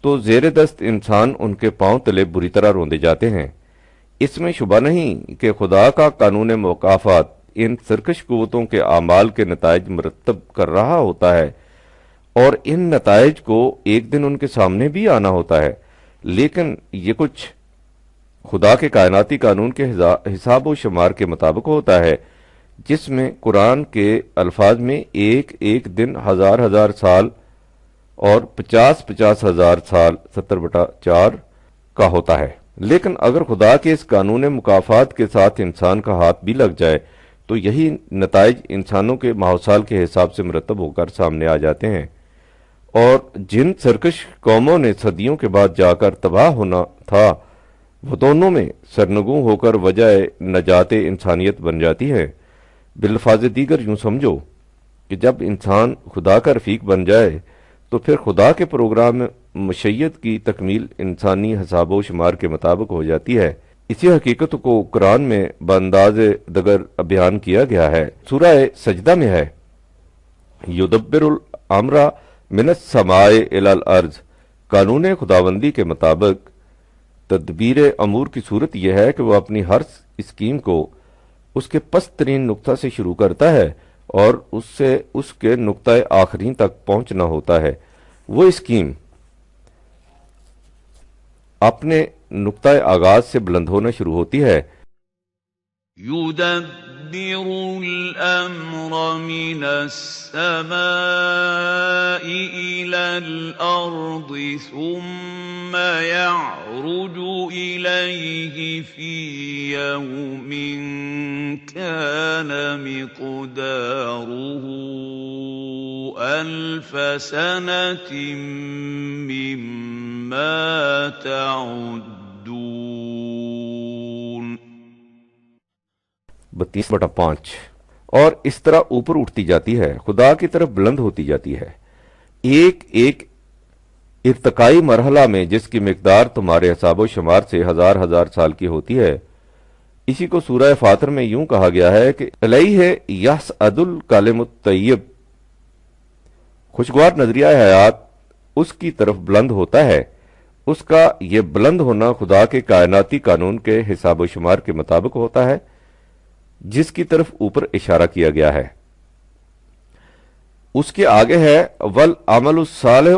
تو زیر دست انسان ان کے پاؤں تلے بری طرح روندے جاتے ہیں۔ اس میں شبہ نہیں کہ خدا کا قانون مکافات ان سرکش قوتوں کے اعمال کے نتائج مرتب کر رہا ہوتا ہے، اور ان نتائج کو ایک دن ان کے سامنے بھی آنا ہوتا ہے، لیکن یہ کچھ خدا کے کائناتی قانون کے حساب و شمار کے مطابق ہوتا ہے، جس میں قرآن کے الفاظ میں ایک ایک دن 1000 سال اور 50 ہزار سال 70/4 کا ہوتا ہے۔ لیکن اگر خدا کے اس قانون مکافات کے ساتھ انسان کا ہاتھ بھی لگ جائے تو یہی نتائج انسانوں کے ماحوسال کے حساب سے مرتب ہو کر سامنے آ جاتے ہیں، اور جن سرکش قوموں نے صدیوں کے بعد جا کر تباہ ہونا تھا وہ دونوں میں سرنگوں ہو کر وجہ نجات انسانیت بن جاتی ہے۔ بالفاظ دیگر یوں سمجھو کہ جب انسان خدا کا رفیق بن جائے تو پھر خدا کے پروگرام مشیت کی تکمیل انسانی حساب و شمار کے مطابق ہو جاتی ہے۔ اسی حقیقت کو قرآن میں بانداز دگر بیان کیا گیا ہے۔ سورہ سجدہ میں ہے، یدبر الامر من السماء الی الارض۔ قانون خداوندی کے مطابق تدبیر امور کی صورت یہ ہے کہ وہ اپنی ہر اسکیم کو اس کے پست ترین نقطہ سے شروع کرتا ہے اور اس سے اس کے نقطہ آخرین تک پہنچنا ہوتا ہے۔ وہ اسکیم اپنے نقطہ آغاز سے بلند ہونا شروع ہوتی ہے۔ يدبر الأمر من السماء إلى الأرض ثم يعرج إليه في يوم كان مقداره 1000 سنة مما تعدون۔ 32/5 اور اس طرح اوپر اٹھتی جاتی ہے، خدا کی طرف بلند ہوتی جاتی ہے، ایک ایک ارتقائی مرحلہ میں جس کی مقدار تمہارے حساب و شمار سے 1000 سال کی ہوتی ہے۔ اسی کو سورہ فاطر میں یوں کہا گیا ہے کہ الیہ یصعد الکلم الطیب، خوشگوار نظریہ حیات اس کی طرف بلند ہوتا ہے۔ اس کا یہ بلند ہونا خدا کے کائناتی قانون کے حساب و شمار کے مطابق ہوتا ہے جس کی طرف اوپر اشارہ کیا گیا ہے۔ اس کے آگے ہے والعمل الصالح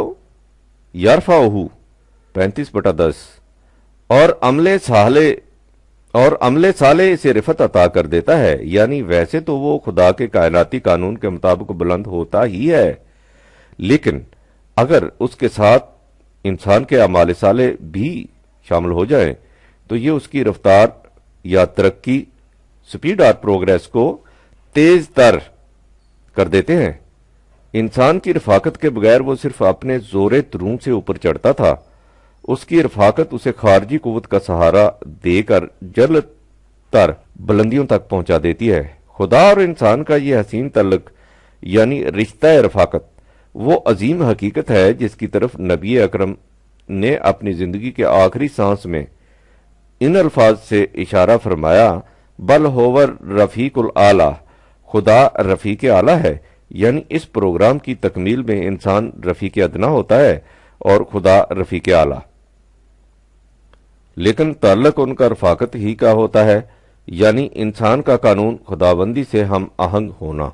یرفعہ 35/10، اور عمل صالح اسے رفعت عطا کر دیتا ہے، یعنی ویسے تو وہ خدا کے کائناتی قانون کے مطابق بلند ہوتا ہی ہے، لیکن اگر اس کے ساتھ انسان کے اعمال صالح بھی شامل ہو جائیں تو یہ اس کی رفتار یا ترقی سپیڈ اور پروگریس کو تیز تر کر دیتے ہیں۔ انسان کی رفاقت کے بغیر وہ صرف اپنے زور ترون سے اوپر چڑھتا تھا، اس کی رفاقت اسے خارجی قوت کا سہارا دے کر جلد تر بلندیوں تک پہنچا دیتی ہے۔ خدا اور انسان کا یہ حسین تعلق یعنی رشتہ رفاقت وہ عظیم حقیقت ہے جس کی طرف نبی اکرم نے اپنی زندگی کے آخری سانس میں ان الفاظ سے اشارہ فرمایا، بل ہوور رفیق الاعلی، خدا رفیق اعلی ہے، یعنی اس پروگرام کی تکمیل میں انسان رفیق ادنا ہوتا ہے اور خدا رفیق اعلی، لیکن تعلق ان کا رفاقت ہی کا ہوتا ہے، یعنی انسان کا قانون خداوندی سے ہم آہنگ ہونا۔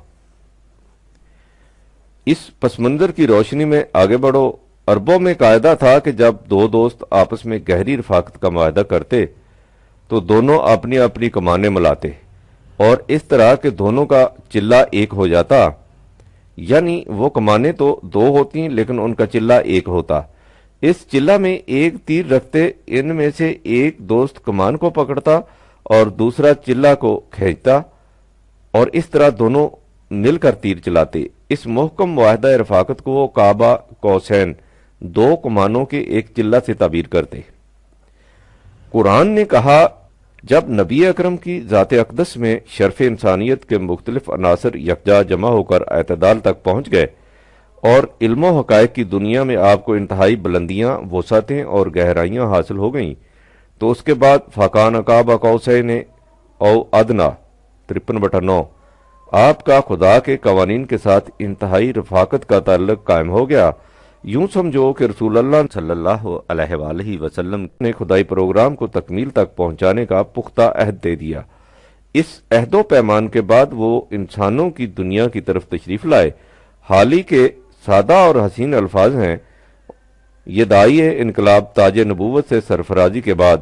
اس پس منظر کی روشنی میں آگے بڑھو۔ عربوں میں قاعدہ تھا کہ جب دو دوست آپس میں گہری رفاقت کا معاہدہ کرتے تو دونوں اپنی اپنی کمانیں ملاتے اور اس طرح کہ دونوں کا چلہ ایک ہو جاتا، یعنی وہ کمانیں تو دو ہوتی لیکن ان کا چلہ ایک ہوتا۔ اس چلہ میں ایک تیر رکھتے، ان میں سے ایک دوست کمان کو پکڑتا اور دوسرا چلہ کو کھینچتا، اور اس طرح دونوں مل کر تیر چلاتے۔ اس محکم معاہدہ رفاقت کو وہ کعبہ قوسین، دو کمانوں کے ایک چلہ سے تعبیر کرتے۔ قرآن نے کہا، جب نبی اکرم کی ذات اقدس میں شرف انسانیت کے مختلف عناصر یکجا جمع ہو کر اعتدال تک پہنچ گئے اور علم و حقائق کی دنیا میں آپ کو انتہائی بلندیاں، وسعتیں اور گہرائیاں حاصل ہو گئیں، تو اس کے بعد فکان قاب قوسین او ادنا 53/9 آپ کا خدا کے قوانین کے ساتھ انتہائی رفاقت کا تعلق قائم ہو گیا۔ یوں سمجھو کہ رسول اللہ صلی اللہ علیہ وآلہ وسلم نے خدائی پروگرام کو تکمیل تک پہنچانے کا پختہ عہد دے دیا۔ اس عہد و پیمان کے بعد وہ انسانوں کی دنیا کی طرف تشریف لائے۔ حال ہی کے سادہ اور حسین الفاظ ہیں، یہ داعی انقلاب تاج نبوت سے سرفرازی کے بعد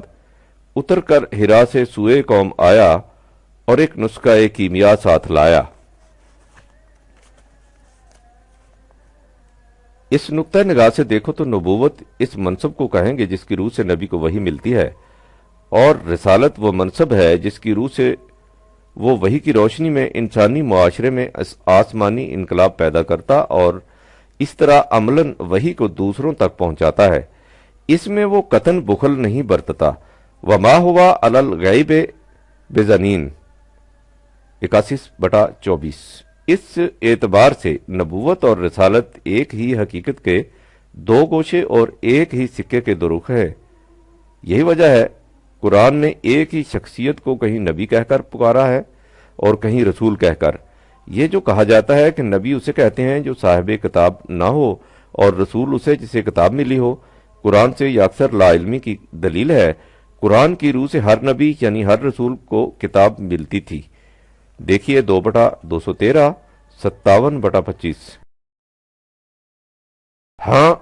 اتر کر ہرا سے سوئے قوم آیا اور ایک نسخہ کیمیا ساتھ لایا۔ اس نقطہ نگاہ سے دیکھو تو نبوت اس منصب کو کہیں گے جس کی روح سے نبی کو وحی ملتی ہے، اور رسالت وہ منصب ہے جس کی روح سے وہ وحی کی روشنی میں انسانی معاشرے میں آسمانی انقلاب پیدا کرتا اور اس طرح عملاً وحی کو دوسروں تک پہنچاتا ہے۔ اس میں وہ قطعاً بخل نہیں برتتا۔ وما ہوا علی الغیب بضنین 81/24۔ اس اعتبار سے نبوت اور رسالت ایک ہی حقیقت کے دو گوشے اور ایک ہی سکے کے دو رخ ہے۔ یہی وجہ ہے قرآن نے ایک ہی شخصیت کو کہیں نبی کہہ کر پکارا ہے اور کہیں رسول کہہ کر۔ یہ جو کہا جاتا ہے کہ نبی اسے کہتے ہیں جو صاحب کتاب نہ ہو اور رسول اسے جسے کتاب ملی ہو، قرآن سے یہ اکثر لا علمی کی دلیل ہے۔ قرآن کی روح سے ہر نبی یعنی ہر رسول کو کتاب ملتی تھی۔ دیکھیے 2/213 57/25۔ ہاں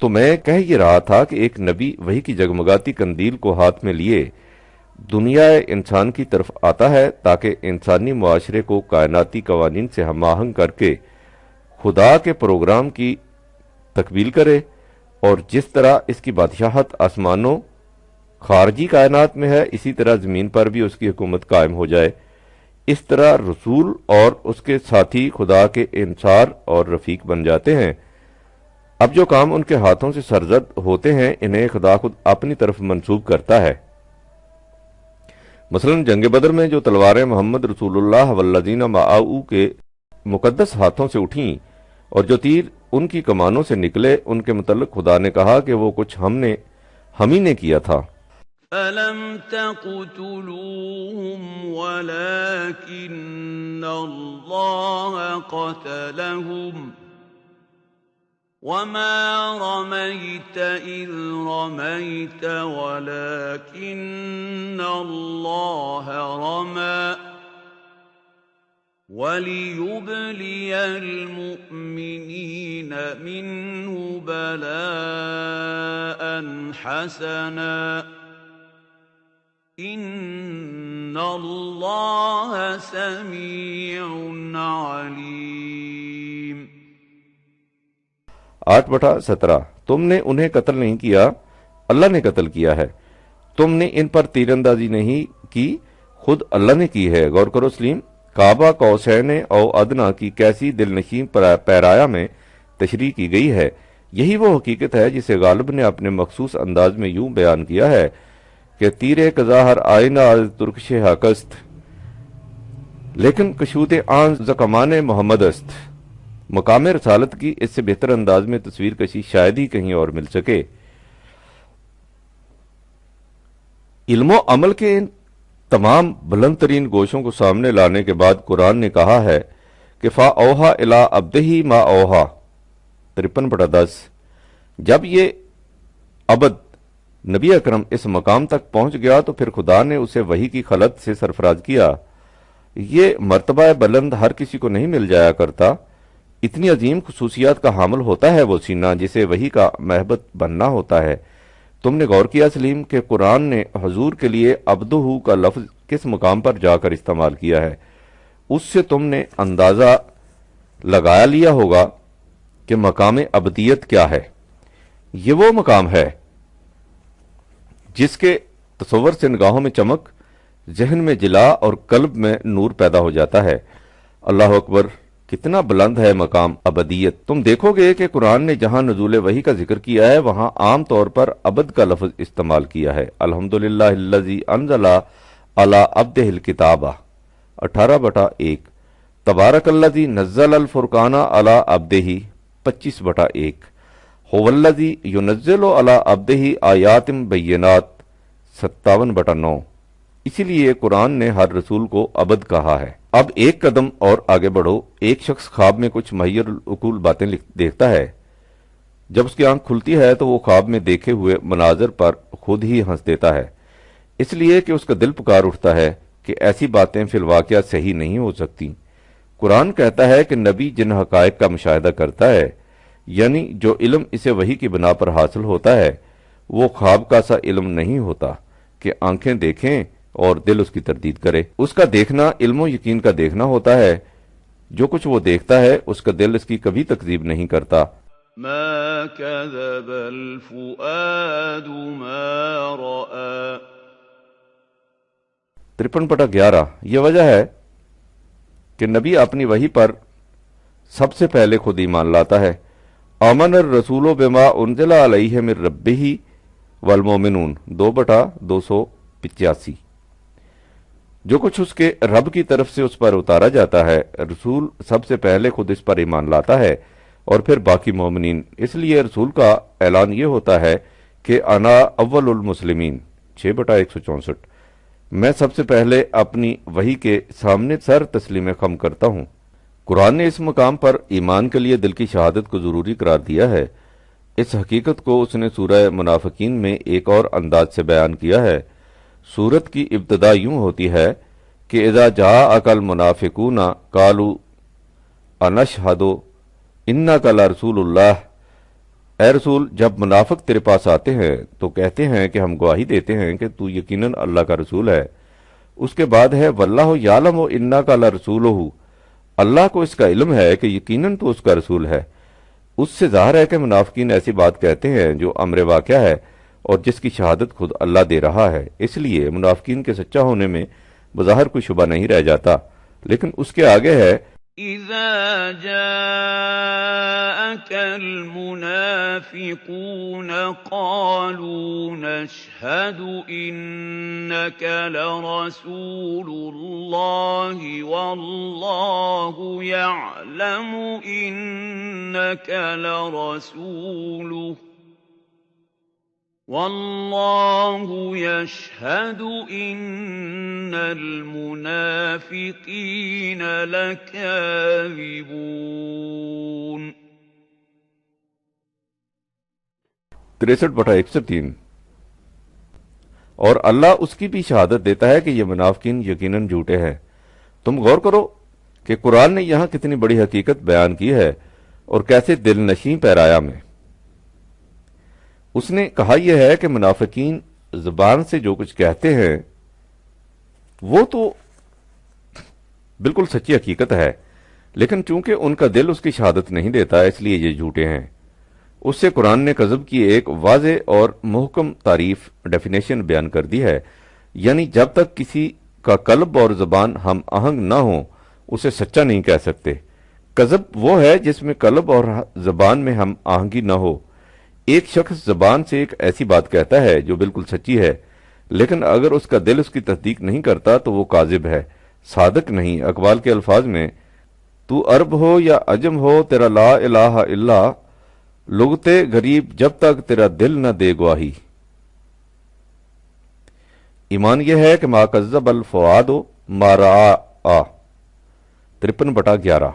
تو میں کہہ یہ رہا تھا کہ ایک نبی وحی کی جگمگاتی قندیل کو ہاتھ میں لیے دنیا انسان کی طرف آتا ہے تاکہ انسانی معاشرے کو کائناتی قوانین سے ہم آہنگ کر کے خدا کے پروگرام کی تکمیل کرے، اور جس طرح اس کی بادشاہت آسمانوں خارجی کائنات میں ہے اسی طرح زمین پر بھی اس کی حکومت قائم ہو جائے۔ اس طرح رسول اور اس کے ساتھی خدا کے انصار اور رفیق بن جاتے ہیں۔ اب جو کام ان کے ہاتھوں سے سرزد ہوتے ہیں انہیں خدا خود اپنی طرف منسوب کرتا ہے۔ مثلا جنگ بدر میں جو تلواریں محمد رسول اللہ والذین معہ کے مقدس ہاتھوں سے اٹھیں اور جو تیر ان کی کمانوں سے نکلے، ان کے متعلق خدا نے کہا کہ وہ کچھ ہم ہی نے کیا تھا۔ فَلَمْ تَقْتُلُوهُمْ وَلَكِنَّ اللَّهَ قَتَلَهُمْ وَمَا رَمَيْتَ إِذْ رَمَيْتَ وَلَكِنَّ اللَّهَ رَمَى وَلِيُبْلِيَ الْمُؤْمِنِينَ مِنْهُ بَلَاءً حَسَنًا إِنَّ اللَّهَ سَمِيعٌ عَلِيمٌ۔ 8/17۔ تم نے انہیں قتل نہیں کیا، اللہ نے قتل کیا ہے۔ تم نے ان پر تیر اندازی نہیں کی، خود اللہ نے کی ہے۔ غور کرو سلیم، کعبہ قوسین او ادنا کی کیسی دل نشین پیرایا میں تشریح کی گئی ہے۔ یہی وہ حقیقت ہے جسے غالب نے اپنے مخصوص انداز میں یوں بیان کیا ہے کہ تیر قضا ہر آئینہ از ترکش حق است لیکن کشود آن زکمان محمد است۔ مقام رسالت کی اس سے بہتر انداز میں تصویر کشی شاید ہی کہیں اور مل سکے۔ علم و عمل کے ان تمام بلند ترین گوشوں کو سامنے لانے کے بعد قرآن نے کہا ہے کہ فا اوہا الی عبدہ ما اوہا 53/10۔ جب یہ عبد نبی اکرم اس مقام تک پہنچ گیا تو پھر خدا نے اسے وحی کی خلط سے سرفراز کیا۔ یہ مرتبہ بلند ہر کسی کو نہیں مل جایا کرتا۔ اتنی عظیم خصوصیات کا حامل ہوتا ہے وہ سینہ جسے وحی کا محبت بننا ہوتا ہے۔ تم نے غور کیا سلیم کہ قرآن نے حضور کے لیے عبدہ کا لفظ کس مقام پر جا کر استعمال کیا ہے؟ اس سے تم نے اندازہ لگا لیا ہوگا کہ مقام عبدیت کیا ہے۔ یہ وہ مقام ہے جس کے تصور سے نگاہوں میں چمک، ذہن میں جلا اور قلب میں نور پیدا ہو جاتا ہے۔ اللہ اکبر، کتنا بلند ہے مقام ابدیت۔ تم دیکھو گے کہ قرآن نے جہاں نزول وحی کا ذکر کیا ہے وہاں عام طور پر عبد کا لفظ استعمال کیا ہے۔ الحمدللہ الذی انزل علی عبدہ الکتاب 18/1۔ تبارک الذی نزل الفرقان علی عبدہ 25/1۔ هو الذی ینزل علی عبدہ آیات بینات 57/9۔ اسی لیے قرآن نے ہر رسول کو ابد کہا ہے۔ اب ایک قدم اور آگے بڑھو۔ ایک شخص خواب میں کچھ محیر العقول باتیں دیکھتا ہے۔ جب اس کی آنکھ کھلتی ہے تو وہ خواب میں دیکھے ہوئے مناظر پر خود ہی ہنس دیتا ہے، اس لیے کہ اس کا دل پکار اٹھتا ہے کہ ایسی باتیں فی الواقعہ صحیح نہیں ہو سکتی۔ قرآن کہتا ہے کہ نبی جن حقائق کا مشاہدہ کرتا ہے، یعنی جو علم اسے وحی کی بنا پر حاصل ہوتا ہے، وہ خواب کا سا علم نہیں ہوتا کہ آنکھیں دیکھیں اور دل اس کی تردید کرے۔ اس کا دیکھنا علم و یقین کا دیکھنا ہوتا ہے۔ جو کچھ وہ دیکھتا ہے اس کا دل اس کی کبھی تکذیب نہیں کرتا۔ ما كذب الفؤاد ما رأى 53/11 یہ وجہ ہے کہ نبی اپنی وحی پر سب سے پہلے خود ایمان لاتا ہے۔ آمن الرسول بما انزل علیہ من ربہ والمؤمنون 2/285 جو کچھ اس کے رب کی طرف سے اس پر اتارا جاتا ہے، رسول سب سے پہلے خود اس پر ایمان لاتا ہے اور پھر باقی مومنین۔ اس لیے رسول کا اعلان یہ ہوتا ہے کہ انا اول المسلمین 6/164 میں سب سے پہلے اپنی وحی کے سامنے سر تسلیم خم کرتا ہوں۔ قرآن نے اس مقام پر ایمان کے لیے دل کی شہادت کو ضروری قرار دیا ہے۔ اس حقیقت کو اس نے سورہ منافقین میں ایک اور انداز سے بیان کیا ہے۔ سورت کی ابتدا یوں ہوتی ہے کہ اذا جاءک المنافقون قالوا انشہد انک لرسول اللہ، اے رسول جب منافق تیرے پاس آتے ہیں تو کہتے ہیں کہ ہم گواہی دیتے ہیں کہ تو یقیناً اللہ کا رسول ہے۔ اس کے بعد ہے واللہ یعلم انک لرسولہ، اللہ کو اس کا علم ہے کہ یقیناً تو اس کا رسول ہے۔ اس سے ظاہر ہے کہ منافقین ایسی بات کہتے ہیں جو امر واقعہ ہے اور جس کی شہادت خود اللہ دے رہا ہے۔ اس لیے منافقین کے سچا ہونے میں بظاہر کوئی شبہ نہیں رہ جاتا، لیکن اس کے آگے ہے إذا جاءك المنافقون قالوا نشهد إنك لرسول الله والله يعلم إنك لرسوله والله يشهد إن المنافقين لكاذبون 63/103 اور اللہ اس کی بھی شہادت دیتا ہے کہ یہ منافقین یقیناً جھوٹے ہیں۔ تم غور کرو کہ قرآن نے یہاں کتنی بڑی حقیقت بیان کی ہے اور کیسے دل نشیں پیرایا میں۔ اس نے کہا یہ ہے کہ منافقین زبان سے جو کچھ کہتے ہیں وہ تو بالکل سچی حقیقت ہے، لیکن چونکہ ان کا دل اس کی شہادت نہیں دیتا اس لیے یہ جھوٹے ہیں۔ اس سے قرآن نے کذب کی ایک واضح اور محکم تعریف ڈیفینیشن بیان کر دی ہے، یعنی جب تک کسی کا قلب اور زبان ہم آہنگ نہ ہو اسے سچا نہیں کہہ سکتے۔ کذب وہ ہے جس میں قلب اور زبان میں ہم آہنگی نہ ہو۔ ایک شخص زبان سے ایک ایسی بات کہتا ہے جو بالکل سچی ہے، لیکن اگر اس کا دل اس کی تصدیق نہیں کرتا تو وہ کاذب ہے، صادق نہیں۔ اقبال کے الفاظ میں تو عرب ہو یا عجم ہو تیرا لا الہ الا لغتے غریب جب تک تیرا دل نہ دے گواہی۔ ایمان یہ ہے کہ ما کذب الفؤاد ما رأى 53/11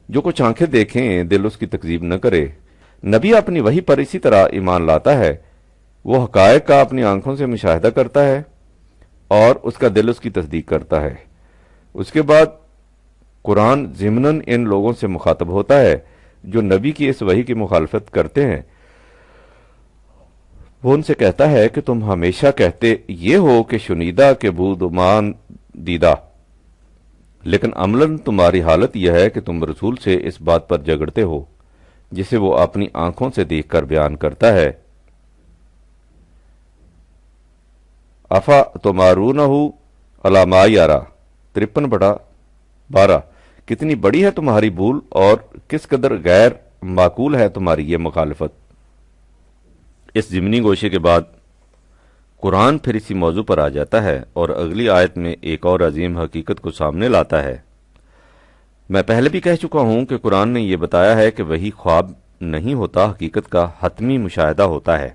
جو کچھ آنکھیں دیکھیں دل اس کی تکذیب نہ کرے۔ نبی اپنی وحی پر اسی طرح ایمان لاتا ہے، وہ حقائق کا اپنی آنکھوں سے مشاہدہ کرتا ہے اور اس کا دل اس کی تصدیق کرتا ہے۔ اس کے بعد قرآن ضمناً ان لوگوں سے مخاطب ہوتا ہے جو نبی کی اس وحی کی مخالفت کرتے ہیں۔ وہ ان سے کہتا ہے کہ تم ہمیشہ کہتے یہ ہو کہ شنیدہ کے بود مان دیدہ، لیکن عملاً تمہاری حالت یہ ہے کہ تم رسول سے اس بات پر جھگڑتے ہو جسے وہ اپنی آنکھوں سے دیکھ کر بیان کرتا ہے۔ افا تمارونہ علی ما یرا 53/12 کتنی بڑی ہے تمہاری بھول اور کس قدر غیر معقول ہے تمہاری یہ مخالفت۔ اس ضمنی گوشے کے بعد قرآن پھر اسی موضوع پر آ جاتا ہے اور اگلی آیت میں ایک اور عظیم حقیقت کو سامنے لاتا ہے۔ میں پہلے بھی کہہ چکا ہوں کہ قرآن نے یہ بتایا ہے کہ وہی خواب نہیں ہوتا، حقیقت کا حتمی مشاہدہ ہوتا ہے۔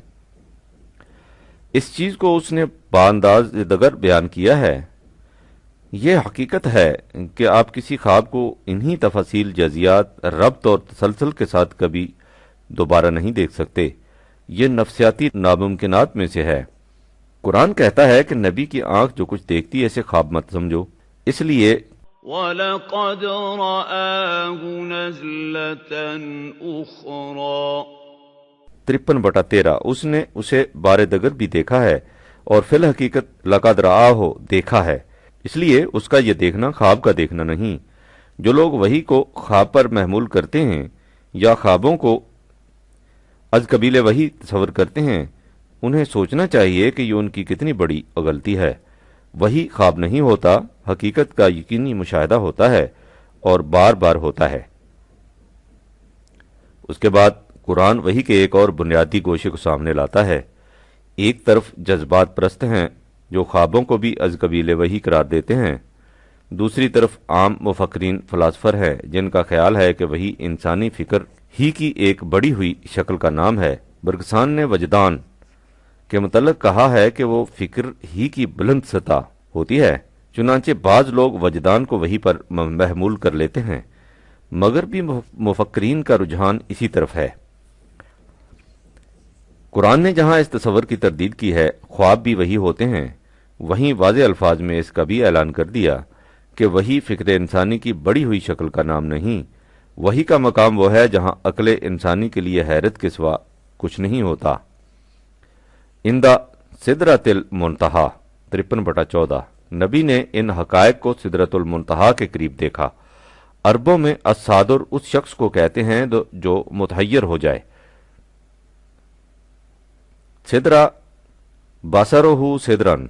اس چیز کو اس نے بانداز دگر بیان کیا ہے۔ یہ حقیقت ہے کہ آپ کسی خواب کو انہی تفاصیل، جزیات، ربط اور تسلسل کے ساتھ کبھی دوبارہ نہیں دیکھ سکتے۔ یہ نفسیاتی ناممکنات میں سے ہے۔ قرآن کہتا ہے کہ نبی کی آنکھ جو کچھ دیکھتی ہے اسے خواب مت سمجھو۔ اس لیے وَلَقَدْ رَآهُ نَزْلَةً أُخْرَىٰ 53/13 اس نے اسے بار دگر بھی دیکھا ہے، اور فی الحقیقت لقد رآہ دیکھا ہے۔ اس لیے اس کا یہ دیکھنا خواب کا دیکھنا نہیں۔ جو لوگ وحی کو خواب پر محمول کرتے ہیں یا خوابوں کو از قبیل وحی تصور کرتے ہیں، انہیں سوچنا چاہیے کہ یہ ان کی کتنی بڑی غلطی ہے۔ وحی خواب نہیں ہوتا، حقیقت کا یقینی مشاہدہ ہوتا ہے، اور بار بار ہوتا ہے۔ اس کے بعد قرآن وحی کے ایک اور بنیادی گوشے کو سامنے لاتا ہے۔ ایک طرف جذبات پرست ہیں جو خوابوں کو بھی از قبیل وحی قرار دیتے ہیں، دوسری طرف عام مفکرین فلاسفر ہیں جن کا خیال ہے کہ وحی انسانی فکر ہی کی ایک بڑی ہوئی شکل کا نام ہے۔ برگسان نے وجدان کے متعلق کہا ہے کہ وہ فکر ہی کی بلند سطح ہوتی ہے۔ چنانچہ بعض لوگ وجدان کو وحی پر محمول کر لیتے ہیں، مگر بھی مفکرین کا رجحان اسی طرف ہے۔ قرآن نے جہاں اس تصور کی تردید کی ہے خواب بھی وحی ہوتے ہیں، وہیں واضح الفاظ میں اس کا بھی اعلان کر دیا کہ وحی فکر انسانی کی بڑی ہوئی شکل کا نام نہیں۔ وحی کا مقام وہ ہے جہاں عقل انسانی کے لیے حیرت کے سوا کچھ نہیں ہوتا۔ اندہ سدرۃ المنتہا 53/14 نبی نے ان حقائق کو سدرۃ المنتہا کے قریب دیکھا۔ عربوں میں الصادر اس شخص کو کہتے ہیں جو متحیر ہو جائے۔ سدرہ بصرہ سدرن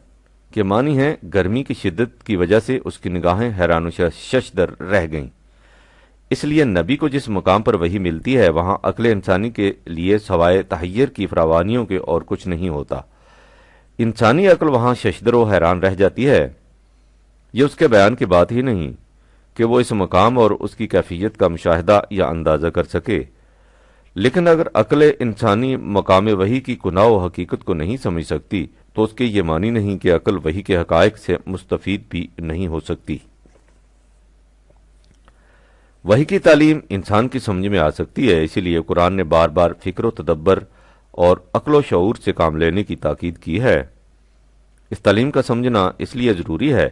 کے معنی ہیں گرمی کی شدت کی وجہ سے اس کی نگاہیں حیران و ششدر رہ گئیں۔ اس لیے نبی کو جس مقام پر وحی ملتی ہے وہاں عقل انسانی کے لیے سوائے تحیر کی فراوانیوں کے اور کچھ نہیں ہوتا۔ انسانی عقل وہاں ششدر و حیران رہ جاتی ہے۔ یہ اس کے بیان کی بات ہی نہیں کہ وہ اس مقام اور اس کی کیفیت کا مشاہدہ یا اندازہ کر سکے، لیکن اگر عقل انسانی مقام وحی کی کناہ و حقیقت کو نہیں سمجھ سکتی تو اس کے یہ معنی نہیں کہ عقل وحی کے حقائق سے مستفید بھی نہیں ہو سکتی۔ وحی کی تعلیم انسان کی سمجھ میں آ سکتی ہے، اسی لیے قرآن نے بار بار فکر و تدبر اور عقل و شعور سے کام لینے کی تاکید کی ہے۔ اس تعلیم کا سمجھنا اس لیے ضروری ہے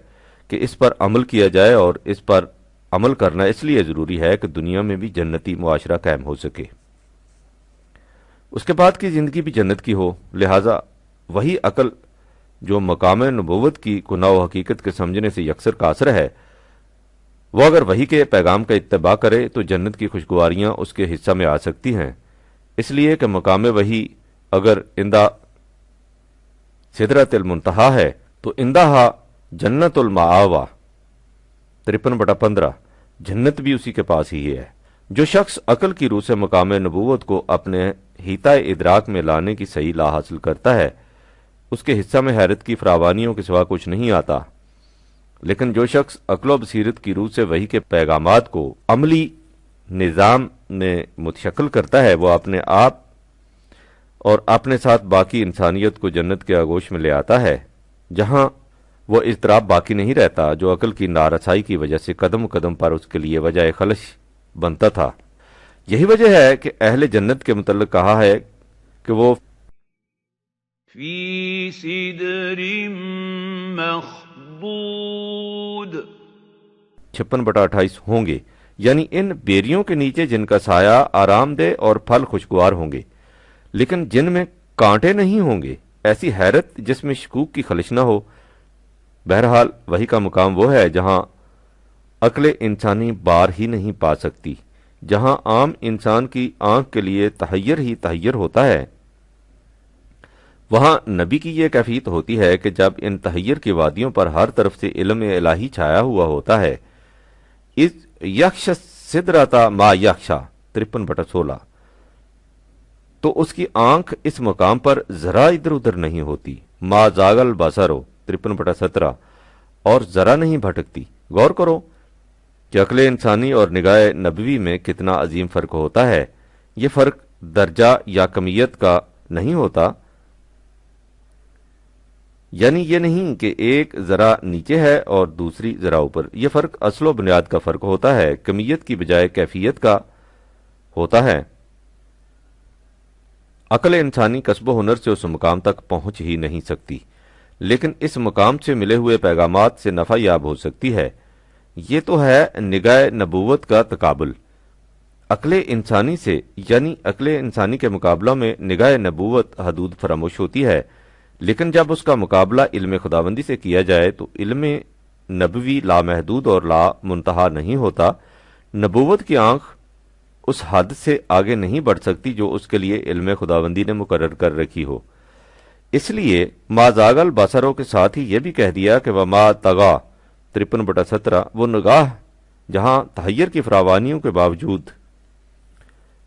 کہ اس پر عمل کیا جائے، اور اس پر عمل کرنا اس لیے ضروری ہے کہ دنیا میں بھی جنتی معاشرہ قائم ہو سکے، اس کے بعد کی زندگی بھی جنت کی ہو۔ لہٰذا وہی عقل جو مقام نبوت کی کناہ و حقیقت کے سمجھنے سے یکسر قاصر ہے، وہ اگر وحی کے پیغام کا اتباع کرے تو جنت کی خوشگواریاں اس کے حصہ میں آ سکتی ہیں۔ اس لیے کہ مقام وحی اگر اندہ سدرۃ المنتہا ہے تو اندہا جنت المآوا 53/15 جنت بھی اسی کے پاس ہی ہے۔ جو شخص عقل کی روح سے مقام نبوت کو اپنے حیطۂ ادراک میں لانے کی صحیح لا حاصل کرتا ہے، اس کے حصہ میں حیرت کی فراوانیوں کے سوا کچھ نہیں آتا، لیکن جو شخص عقل و بصیرت کی روح سے وحی کے پیغامات کو عملی نظام میں متشکل کرتا ہے، وہ اپنے آپ اور اپنے ساتھ باقی انسانیت کو جنت کے آغوش میں لے آتا ہے، جہاں وہ اضطراب باقی نہیں رہتا جو عقل کی نارسائی کی وجہ سے قدم قدم پر اس کے لیے وجہ خلش بنتا تھا۔ یہی وجہ ہے کہ اہل جنت کے متعلق کہا ہے کہ وہ فی سدر مخضود 56/28 ہوں گے، یعنی ان بیریوں کے نیچے جن کا سایہ آرام دہ اور پھل خوشگوار ہوں گے، لیکن جن میں کانٹے نہیں ہوں گے، ایسی حیرت جس میں شکوک کی خلش نہ ہو۔ بہرحال وحی کا مقام وہ ہے جہاں عقل انسانی بار ہی نہیں پا سکتی، جہاں عام انسان کی آنکھ کے لیے تحیر ہی تحیر ہوتا ہے۔ وہاں نبی کی یہ کیفیت ہوتی ہے کہ جب ان تحیر کی وادیوں پر ہر طرف سے علم الہی چھایا ہوا ہوتا ہے، اس یکش سدرتا ما یکشا 53/16 تو اس کی آنکھ اس مقام پر ذرا ادھر ادھر نہیں ہوتی۔ ما زاغل بصرو 53/17 اور ذرا نہیں بھٹکتی۔ غور کرو کہ عقل انسانی اور نگاہ نبوی میں کتنا عظیم فرق ہوتا ہے۔ یہ فرق درجہ یا کمیت کا نہیں ہوتا، یعنی یہ نہیں کہ ایک ذرا نیچے ہے اور دوسری ذرا اوپر، یہ فرق اصل و بنیاد کا فرق ہوتا ہے، کمیت کی بجائے کیفیت کا ہوتا ہے۔ عقل انسانی کسب و ہنر سے اس مقام تک پہنچ ہی نہیں سکتی، لیکن اس مقام سے ملے ہوئے پیغامات سے نفع یاب ہو سکتی ہے۔ یہ تو ہے نگاہ نبوت کا تقابل۔ عقل انسانی سے یعنی عقل انسانی کے مقابلہ میں نگاہ نبوت حدود فراموش ہوتی ہے، لیکن جب اس کا مقابلہ علم خداوندی سے کیا جائے تو علم نبوی لامحدود اور لا منتہا نہیں ہوتا۔ نبوت کی آنکھ اس حد سے آگے نہیں بڑھ سکتی جو اس کے لیے علم خداوندی نے مقرر کر رکھی ہو۔ اس لیے ما زاغ البصر کے ساتھ ہی یہ بھی کہہ دیا کہ وما طغی 53/17، وہ نگاہ جہاں تحیر کی فراوانیوں کے باوجود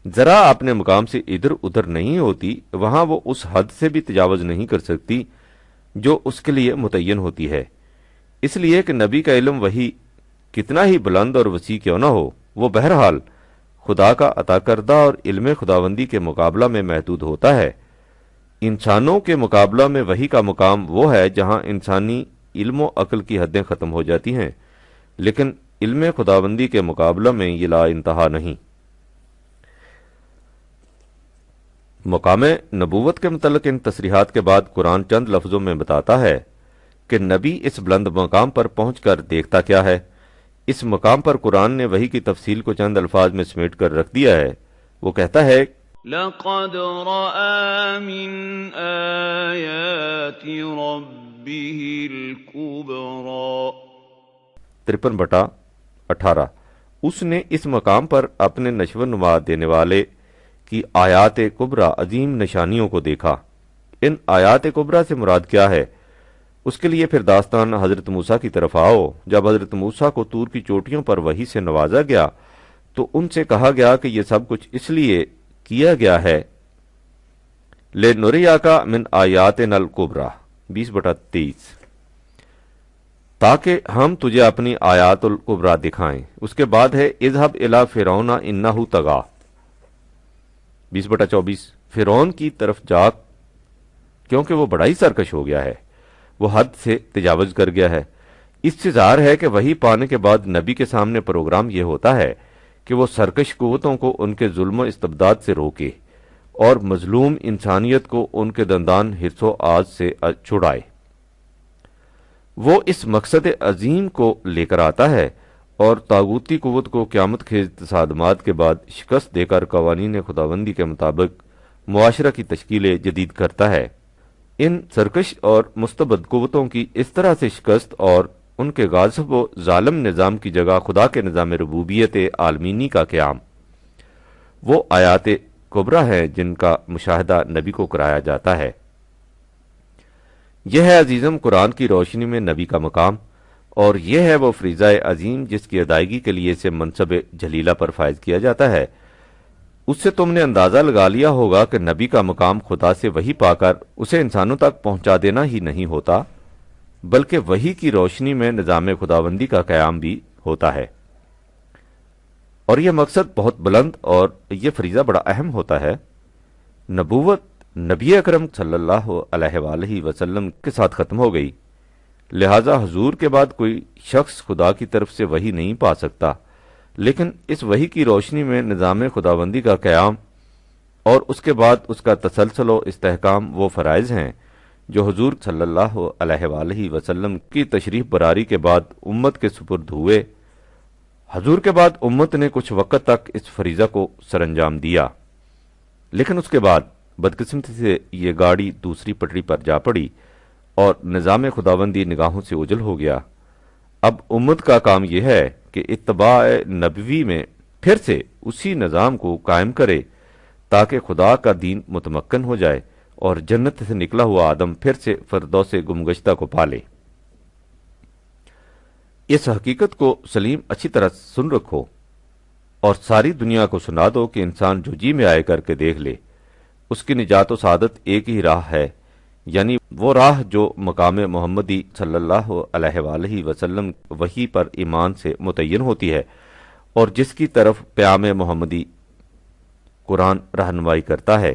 ذرا اپنے مقام سے ادھر ادھر نہیں ہوتی، وہاں وہ اس حد سے بھی تجاوز نہیں کر سکتی جو اس کے لیے متعین ہوتی ہے۔ اس لیے کہ نبی کا علم وہی کتنا ہی بلند اور وسیع کیوں نہ ہو، وہ بہرحال خدا کا عطا کردہ اور علم خداوندی کے مقابلہ میں محدود ہوتا ہے۔ انسانوں کے مقابلہ میں وحی کا مقام وہ ہے جہاں انسانی علم و عقل کی حدیں ختم ہو جاتی ہیں، لیکن علم خداوندی کے مقابلہ میں یہ لا انتہا نہیں۔ مقام نبوت کے متعلق ان تصریحات کے بعد قرآن چند لفظوں میں بتاتا ہے کہ نبی اس بلند مقام پر پہنچ کر دیکھتا کیا ہے۔ اس مقام پر قرآن نے وحی کی تفصیل کو چند الفاظ میں سمیٹ کر رکھ دیا ہے۔ وہ کہتا ہے لقد رأى من آیات ربه الكبرى 53/18، اس نے اس مقام پر اپنے نشو و نما دینے والے کی آیات کبریٰ عظیم نشانیوں کو دیکھا۔ ان آیات کبریٰ سے مراد کیا ہے؟ اس کے لیے پھر داستان حضرت موسیٰ کی طرف آؤ۔ جب حضرت موسیٰ کو طور کی چوٹیوں پر وحی سے نوازا گیا تو ان سے کہا گیا کہ یہ سب کچھ اس لیے کیا گیا ہے لِنُرِیَکَ مِنْ آیاتِنَا الْکُبریٰ 20/23، تاکہ ہم تجھے اپنی آیات الکبریٰ دکھائیں۔ اس کے بعد ہے اذهب الی فرعون انہ طغیٰ 20/24، فرعون کی طرف جا کیونکہ وہ بڑا ہی سرکش ہو گیا ہے، وہ حد سے تجاوز کر گیا ہے۔ اس سے ظاہر ہے کہ وحی پانے کے بعد نبی کے سامنے پروگرام یہ ہوتا ہے کہ وہ سرکش قوتوں کو ان کے ظلم و استبداد سے روکے اور مظلوم انسانیت کو ان کے دندان حرص و آز سے چھڑائے۔ وہ اس مقصد عظیم کو لے کر آتا ہے اور طاغوتی قوت کو قیامت خیز تصادمات کے بعد شکست دے کر قوانین خداوندی کے مطابق معاشرہ کی تشکیل جدید کرتا ہے۔ ان سرکش اور مستبد قوتوں کی اس طرح سے شکست اور ان کے غاصب و ظالم نظام کی جگہ خدا کے نظام ربوبیت عالمینی کا قیام، وہ آیات کبریٰ ہیں جن کا مشاہدہ نبی کو کرایا جاتا ہے۔ یہ ہے عزیزم قرآن کی روشنی میں نبی کا مقام، اور یہ ہے وہ فریضہ عظیم جس کی ادائیگی کے لیے اسے منصب جلیلہ پر فائز کیا جاتا ہے۔ اس سے تم نے اندازہ لگا لیا ہوگا کہ نبی کا مقام خدا سے وحی پا کر اسے انسانوں تک پہنچا دینا ہی نہیں ہوتا، بلکہ وحی کی روشنی میں نظام خداوندی کا قیام بھی ہوتا ہے، اور یہ مقصد بہت بلند اور یہ فریضہ بڑا اہم ہوتا ہے۔ نبوت نبی اکرم صلی اللہ علیہ وآلہ وسلم کے ساتھ ختم ہو گئی، لہذا حضور کے بعد کوئی شخص خدا کی طرف سے وحی نہیں پا سکتا، لیکن اس وحی کی روشنی میں نظام خداوندی کا قیام اور اس کے بعد اس کا تسلسل و استحکام وہ فرائض ہیں جو حضور صلی اللہ علیہ وآلہ وسلم کی تشریف براری کے بعد امت کے سپرد ہوئے۔ حضور کے بعد امت نے کچھ وقت تک اس فریضہ کو سر انجام دیا، لیکن اس کے بعد بدقسمتی سے یہ گاڑی دوسری پٹری پر جا پڑی اور نظام خداوندی نگاہوں سے اوجھل ہو گیا۔ اب امت کا کام یہ ہے کہ اتباع نبوی میں پھر سے اسی نظام کو قائم کرے تاکہ خدا کا دین متمکن ہو جائے اور جنت سے نکلا ہوا آدم پھر سے فردوس گمگشتہ کو پالے۔ اس حقیقت کو سلیم اچھی طرح سن رکھو اور ساری دنیا کو سنا دو کہ انسان جو جی میں آئے کر کے دیکھ لے، اس کی نجات و سعادت ایک ہی راہ ہے، یعنی وہ راہ جو مقام محمدی صلی اللہ علیہ وآلہ وسلم وحی پر ایمان سے متعین ہوتی ہے اور جس کی طرف پیام محمدی قرآن رہنمائی کرتا ہے۔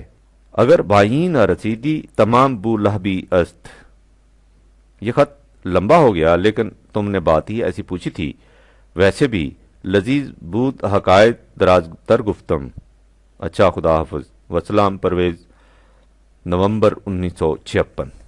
اگر بائین رسیدی تمام بو لہبی است یہ خط لمبا ہو گیا، لیکن تم نے بات ہی ایسی پوچھی تھی۔ ویسے بھی لذیذ بود حقائق دراز تر گفتم۔ اچھا، خدا حافظ۔ وسلام، پرویز، نومبر 1956۔